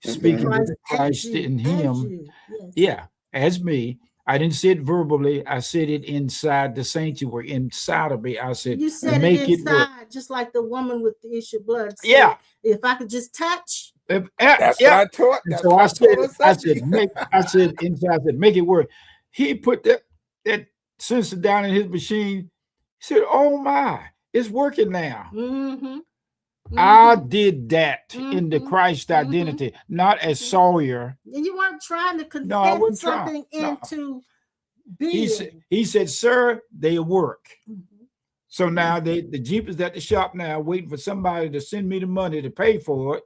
Speaking of the Christ in him. Yeah, as me. I didn't say it verbally. I said it inside the sanctuary, inside of me. I said, you said make it inside, work. Just like the woman with the issue of blood. Yeah. If I could just touch. That's what I taught. That's so what I said inside, make it work. He put that sensor down in his machine. He said, oh my, it's working now. I did that in the Christ identity, not as Sawyer. And you weren't trying to convince something into being. He said, sir, they work. So now the Jeep is at the shop now, waiting for somebody to send me the money to pay for it.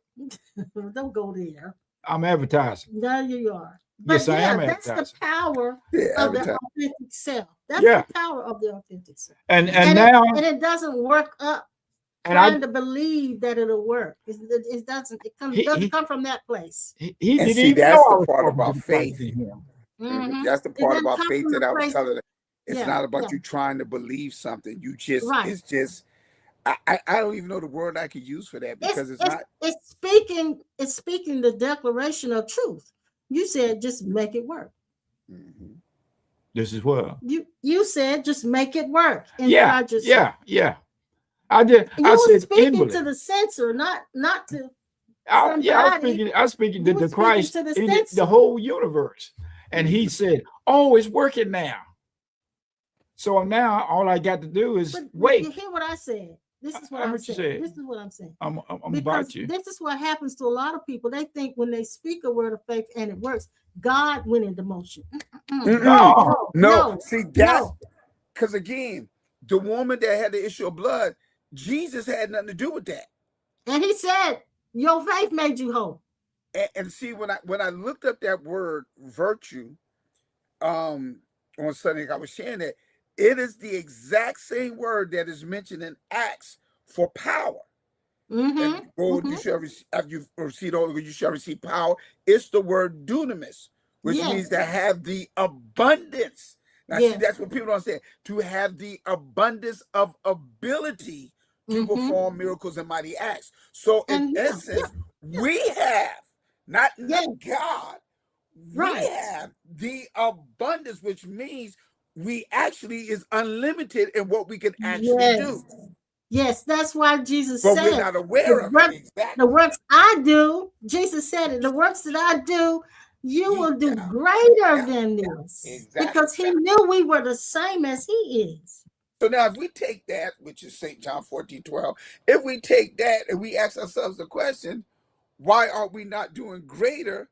Don't go there. I'm advertising. There you are. But yes, I am advertising. That's the power of the authentic self. That's the power of the authentic self. And now it doesn't work up. Trying to believe that it'll work. It doesn't. It doesn't come from that place. He didn't see, even that's know the part about faith. That's the part about faith that I was telling her. It's not about you trying to believe something. You just, it's just, I don't even know the word I could use for that because it's not. It's speaking the declaration of truth. You said just make it work. This is what you said. Just make it work. Yeah. I did. I said speaking to the sensor, not to. I was speaking to the Christ in the whole universe, and he said, "Oh, it's working now." So now all I got to do is wait. You hear what I said? This is what I'm saying. This is what I'm saying. I'm about you. This is what happens to a lot of people. They think when they speak a word of faith and it works, God went into motion. No. See, that's because again, the woman that had the issue of blood, Jesus had nothing to do with that. And he said, your faith made you whole. And see, when I looked up that word virtue on Sunday, I was sharing that it is the exact same word that is mentioned in Acts for power. You shall receive, after you receive the Holy Ghost, you shall receive power. It's the word dunamis, which means to have the abundance. Now, see, that's what people don't understand. To have the abundance of ability to perform miracles and mighty acts. So in essence, we have, not God, we have the abundance, which means we actually is unlimited in what we can actually do. Yes, that's why Jesus said, we're not aware of it. Exactly. The works I do, Jesus said it, the works that I do, you will do greater than this. Exactly. Because he knew we were the same as he is. So now if we take that, which is St. John 14:12, if we take that and we ask ourselves the question, why are we not doing greater?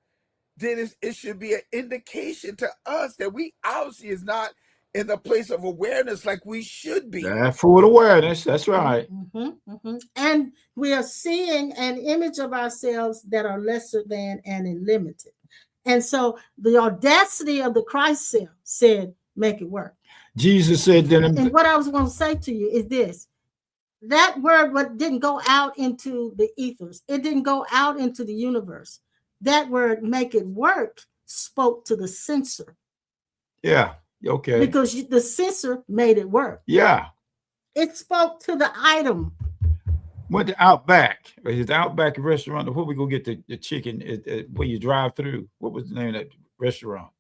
Then it should be an indication to us that we obviously is not in the place of awareness like we should be. Full awareness, that's right. And we are seeing an image of ourselves that are lesser than and limited. And so the audacity of the Christ self said, make it work. Jesus said that. And what I was going to say to you is this. That word didn't go out into the ethers. It didn't go out into the universe. That word, make it work, spoke to the sensor. Yeah. Okay. Because the sensor made it work. Yeah. It spoke to the item. Went to Outback. Is the Outback restaurant? Where we go get the chicken where you drive through? What was the name of that restaurant?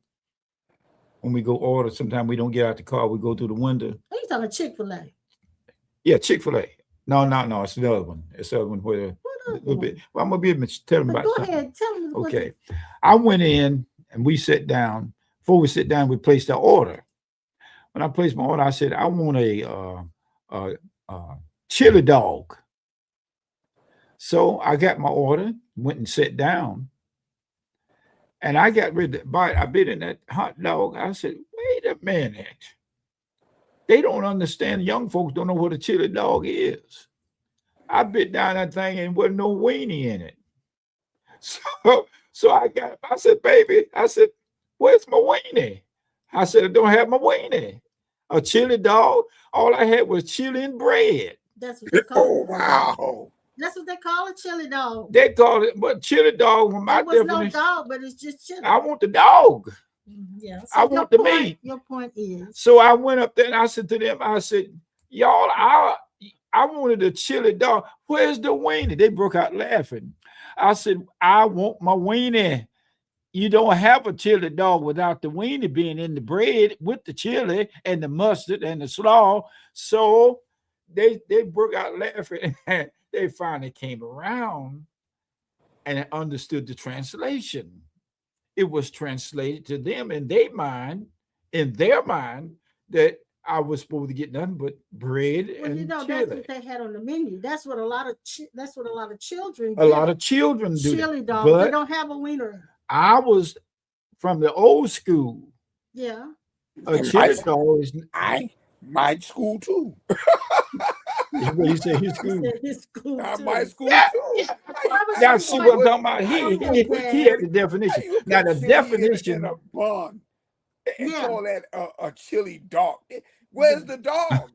When we go order, sometimes we don't get out the car. We go through the window. Are you talking Chick-fil-A? Yeah, Chick-fil-A. No. It's the other one. It's the other one where a What little other bit. one? Well, I'm gonna be able to tell them But about go something. ahead, tell me. Okay. I went in and we sat down. Before we sit down, we placed the order. When I placed my order, I said, I want a, uh chili dog. So I got my order, went and sat down, and I got rid of the bite. I bit in that hot dog. I said, wait a minute. They don't understand. Young folks don't know what a chili dog is. I bit down that thing and wasn't no weenie in it. So I said, baby, I said, where's my weenie? I said, I don't have my weenie. A chili dog. All I had was chili and bread. That's what they call Oh, it. wow. That's what they call a chili dog. They call it, but chili dog, from my There was no definition, dog, but it's just chili. I want the dog. Yeah. I So want the meat. Your point is. So I went up there and I said to them, I said, y'all, I wanted a chili dog. Where's the weenie? They broke out laughing. I said, I want my weenie. You don't have a chili dog without the weenie being in the bread with the chili and the mustard and the slaw. So they broke out laughing. And they finally came around and understood the translation. It was translated to them in their mind, that I was supposed to get nothing but bread Well, and that's chili. what they had on the menu. That's what a lot of children A get. lot of children do chili that, dog. but They don't have a wiener. I was from the old school. Yeah. A chili dog is. My school too. What he said, his school. His school too. My school Yeah, too. yeah. was Now your see point? what I'm talking about. He had the definition. Now the definition. in a bun and Yeah. call that a chili dog. Where's the dog?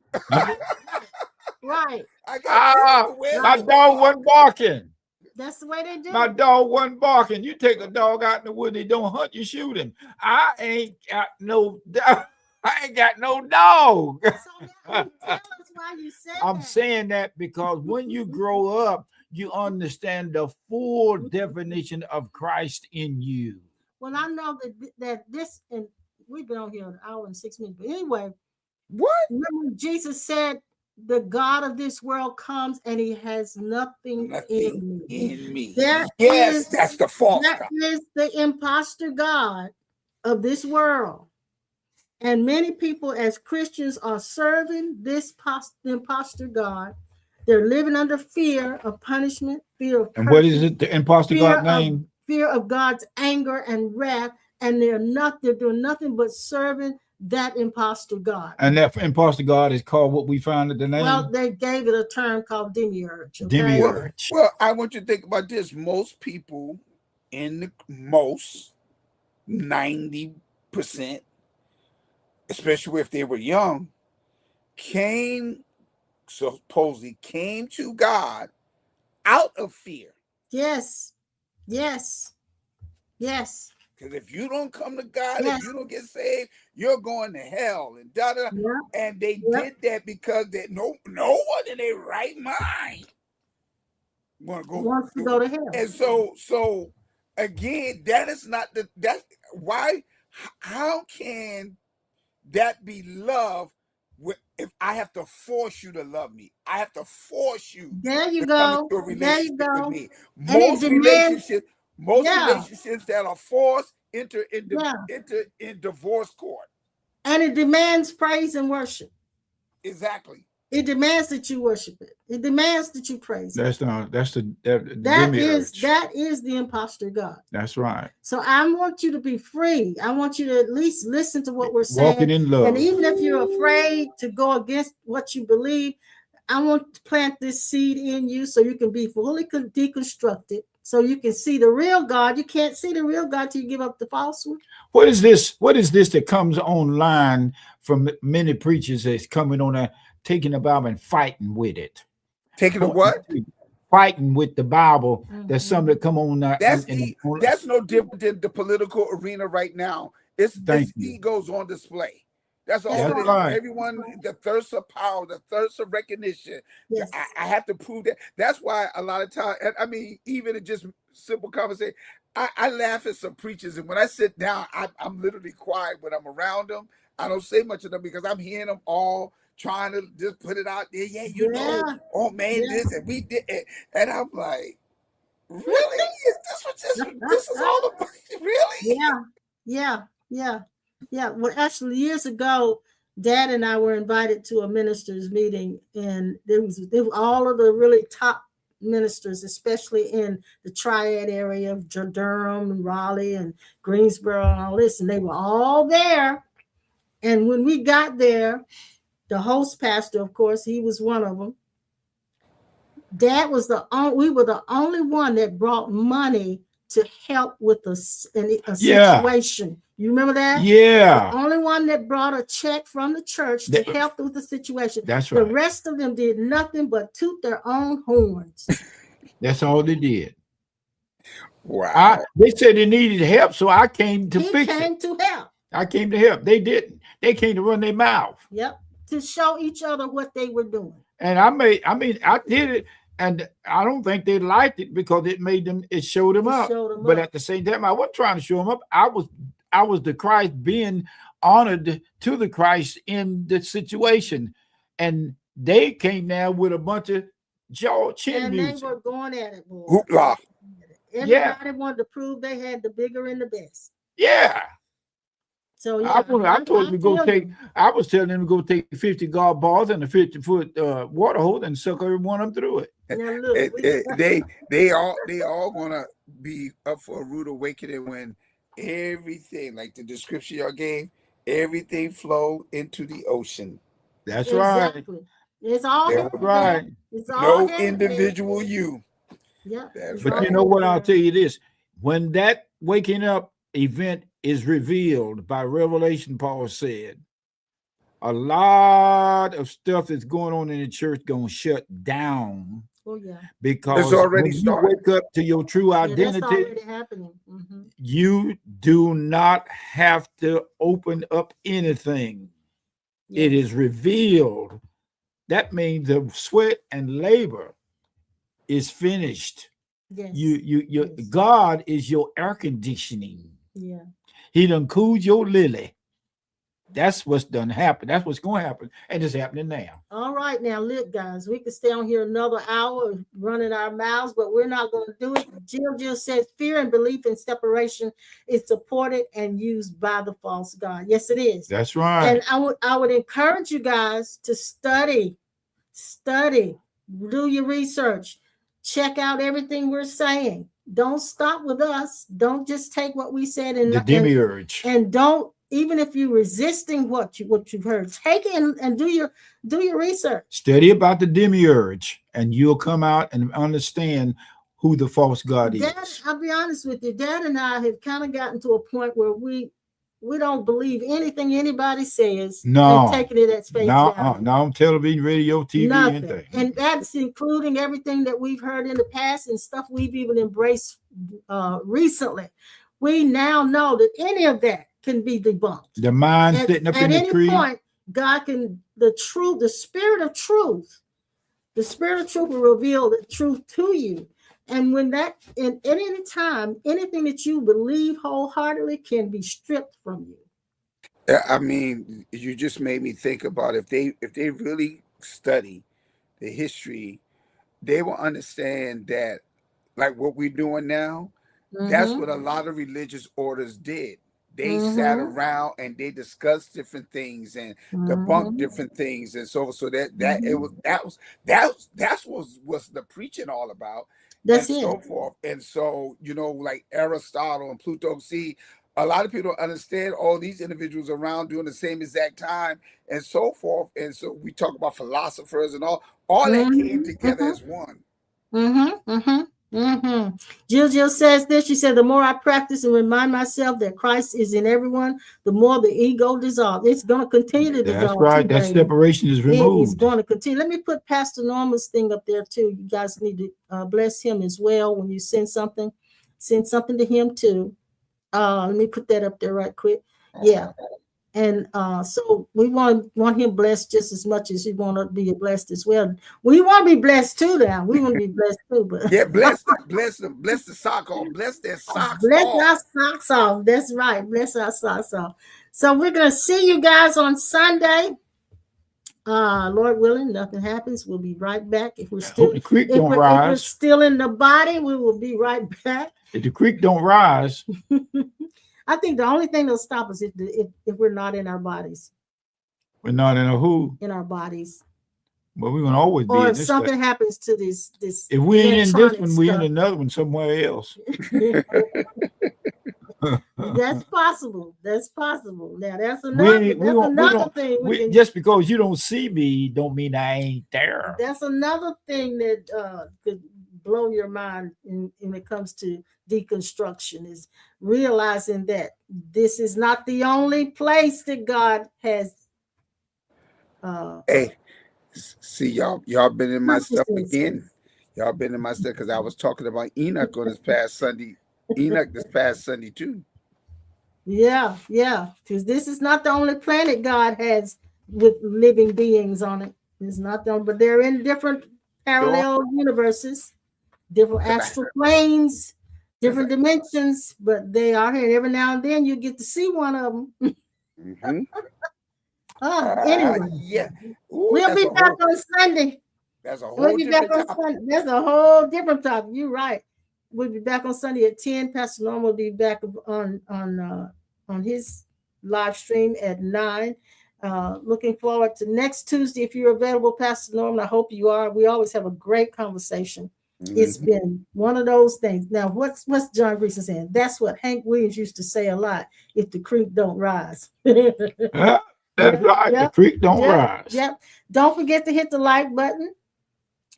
Right. I got My dog wasn't barking. That's the way they do. My dog wasn't barking. You take a dog out in the woods, he don't hunt, you shoot him. I ain't got no dog. So now tell us why you said I'm that. saying that because when you grow up, you understand the full definition of Christ in you. Well, I know that this, and we've been on here an hour and 6 minutes. But anyway, what? Remember Jesus said, the God of this world comes and he has nothing in me. That's the false God. That is the imposter God of this world. And many people as Christians are serving this imposter God. They're living under fear of punishment, fear of and what is it, the imposter God name? Fear of God's anger and wrath, and they're doing nothing but serving that imposter God. And that imposter God is called what we found at the name? Well, they gave it a term called demiurge. Okay? Demiurge. Well, I want you to think about this. Most people in 90%, especially if they were young, supposedly came to God out of fear. Yes. Because if you don't come to God, if you don't get saved, you're going to hell and da da. Yep. And they did that because no one in their right mind wants to go to hell. And so again, that is not that's why. How can that be love if I have to force you to love me? I have to force you. There you to go. Come into a relationship There you go. with me. Most relationships that are forced enter in divorce court. And it demands praise and worship. Exactly. It demands that you worship it. It demands that you praise it. That is the imposter God. That's right. So I want you to be free. I want you to at least listen to what we're saying. Walking in love. And even if you're afraid to go against what you believe, I want to plant this seed in you so you can be fully deconstructed, so you can see the real God. You can't see the real God till you give up the false one. What is this that comes online from many preachers that's coming on there, taking the Bible and fighting with it? Taking the what? Fighting with the Bible. There's some that come on there. That's no different than the political arena right now. It's egos on display. That's all it is. Right. Everyone, the thirst of power, the thirst of recognition. Yes. I have to prove that. That's why a lot of times, I mean, even in just simple conversation, I laugh at some preachers, and when I sit down, I'm literally quiet when I'm around them. I don't say much of them because I'm hearing them all trying to just put it out there. Yeah, you know, Yeah. oh man, Yeah. this and we did it. And I'm like, really? Is this what this is all about? Really? Yeah. Well, actually, years ago, Dad and I were invited to a ministers' meeting, and there was all of the really top ministers, especially in the Triad area of Durham and Raleigh and Greensboro and all this, and they were all there. And when we got there, the host pastor, of course, he was one of them. Dad was we were the only one that brought money to help with a situation. You remember that? Yeah. The only one that brought a check from the church to help with the situation. That's right. The rest of them did nothing but toot their own horns. That's all they did. Wow. They said they needed help, so I came to fix it. He came to help. I came to help. They didn't. They came to run their mouth. Yep. To show each other what they were doing. And I did it. And I don't think they liked it because it showed them up. But at the same time, I wasn't trying to show them up. I was the Christ being honored to the Christ in the situation. And they came now with a bunch of chin music. And they were going at it, boy. Hoopla. Everybody wanted to prove they had the bigger and the best. Yeah. So yeah, I was telling them to go take 50 golf balls and a 50-foot water hose and suck every one of them through it. Now look, they all gonna be up for a rude awakening when everything, like the description y'all gave, everything flowed into the ocean. That's exactly. right. It's all right. It's all no individual you. Yeah. But you know what? I'll tell you this: when that waking up event is revealed by revelation, Paul said, a lot of stuff that's going on in the church gonna shut down. Oh yeah, it's because already when started. You wake up to your true identity. That's already happening. Mm-hmm. You do not have to open up anything. Yes. It is revealed. That means the sweat and labor is finished. Yes. Yes. God is your air conditioning. Yeah. He done cooled your lily. That's what's done happen. That's what's going to happen. And it's happening now. All right. Now, look, guys, we could stay on here another hour running our mouths, but we're not going to do it. Jill says fear and belief in separation is supported and used by the false God. Yes, it is. That's right. And I would encourage you guys to study, do your research, check out everything we're saying. Don't stop with us. Don't just take what we said and the demiurge. And don't, even if you're resisting what you've heard, take it and do your research. Study about the demiurge, and you'll come out and understand who the false God is. I'll be honest with you. Dad and I have kind of gotten to a point where we don't believe anything anybody says. No, and taking it at face value. No, on television, radio, TV, nothing. Anything. And that's including everything that we've heard in the past and stuff we've even embraced recently. We now know that any of that can be debunked. The mind sitting up in the tree. At any point, God can, the spirit of truth will reveal the truth to you. And when that, at any time, anything that you believe wholeheartedly can be stripped from you. I mean, you just made me think about if they really study the history, they will understand that, like what we're doing now, that's what a lot of religious orders did. They sat around and they discussed different things and debunked different things, and so that's was the preaching all about. That's and it. So forth. And so, like Aristotle and Pluto, see, a lot of people don't understand all these individuals around doing the same exact time and so forth. And so we talk about philosophers and all that came together as one. Jill says this. She said, the more I practice and remind myself that Christ is in everyone, the more the ego dissolves. It's going to continue to dissolve. That's right. That separation is removed. It's going to continue. Let me put Pastor Norman's thing up there too. You guys need to bless him as well. When you send something to him too. Let me put that up there right quick. Yeah. And so we want him blessed just as much as we want to be blessed as well. We want to be blessed too now. We want to be blessed too. But yeah, bless the sock off. Bless their socks bless off. our socks off. That's right. Bless our socks off. So we're going to see you guys on Sunday. Lord willing, nothing happens. We'll be right back. If we're Hope still the creek if don't we're rise. still in the body, we will be right back. If the creek don't rise, I think the only thing that'll stop us if we're not in our bodies. we're not in a who. In our bodies. But we're gonna always be Or in if this something stuff. happens to this If we ain't in this electronic one, we in stuff. another one somewhere else. That's possible. That's possible. Now that's We another don't thing we can. just because you don't see me don't mean I ain't there. That's another thing that could blow your mind when it comes to deconstruction, is realizing that this is not the only place that God has. Hey, see y'all been in my stuff Consciousness. again. Y'all been in my stuff because I was talking about Enoch on this past Sunday. Enoch this past Sunday too. Yeah, because this is not the only planet God has with living beings on it. It's not the only, but they're in different parallel universes, different astral planes, different dimensions, but they are here. And every now and then you get to see one of them. Mm-hmm. Anyway, yeah. Ooh, we'll be back on Sunday. That's a whole different topic. That's a whole different topic. You're right. We'll be back on Sunday at 10. Pastor Norm will be back on his live stream at 9. Looking forward to next Tuesday. If you're available, Pastor Norm, I hope you are. We always have a great conversation. Mm-hmm. It's been one of those things. Now, what's John Greason saying? That's what Hank Williams used to say a lot. If the creek don't rise. That's right. The creek don't rise. Yep. Don't forget to hit the like button.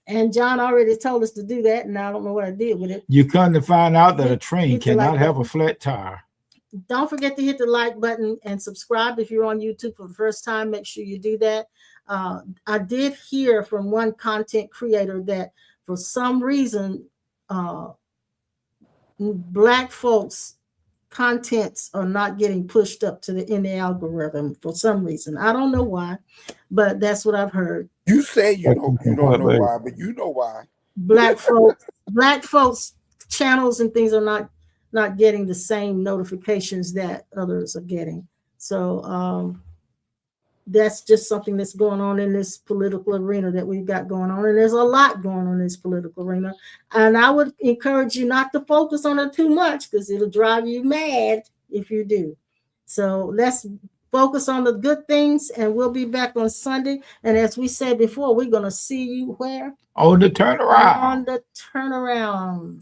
And John already told us to do that, and I don't know what I did with it. You come to find out that a train cannot have a flat tire. Don't forget to hit the like button and subscribe. If you're on YouTube for the first time, make sure you do that. I did hear from one content creator that for some reason, Black folks' contents are not getting pushed up in the algorithm for some reason. I don't know why, but that's what I've heard. You say you don't know why, but you know why. Black folks channels and things are not getting the same notifications that others are getting. So that's just something that's going on in this political arena that we've got going on. And there's a lot going on in this political arena. And I would encourage you not to focus on it too much, because it'll drive you mad if you do. So let's focus on the good things, and we'll be back on Sunday. And as we said before, we're going to see you where? On the turnaround. On the turnaround.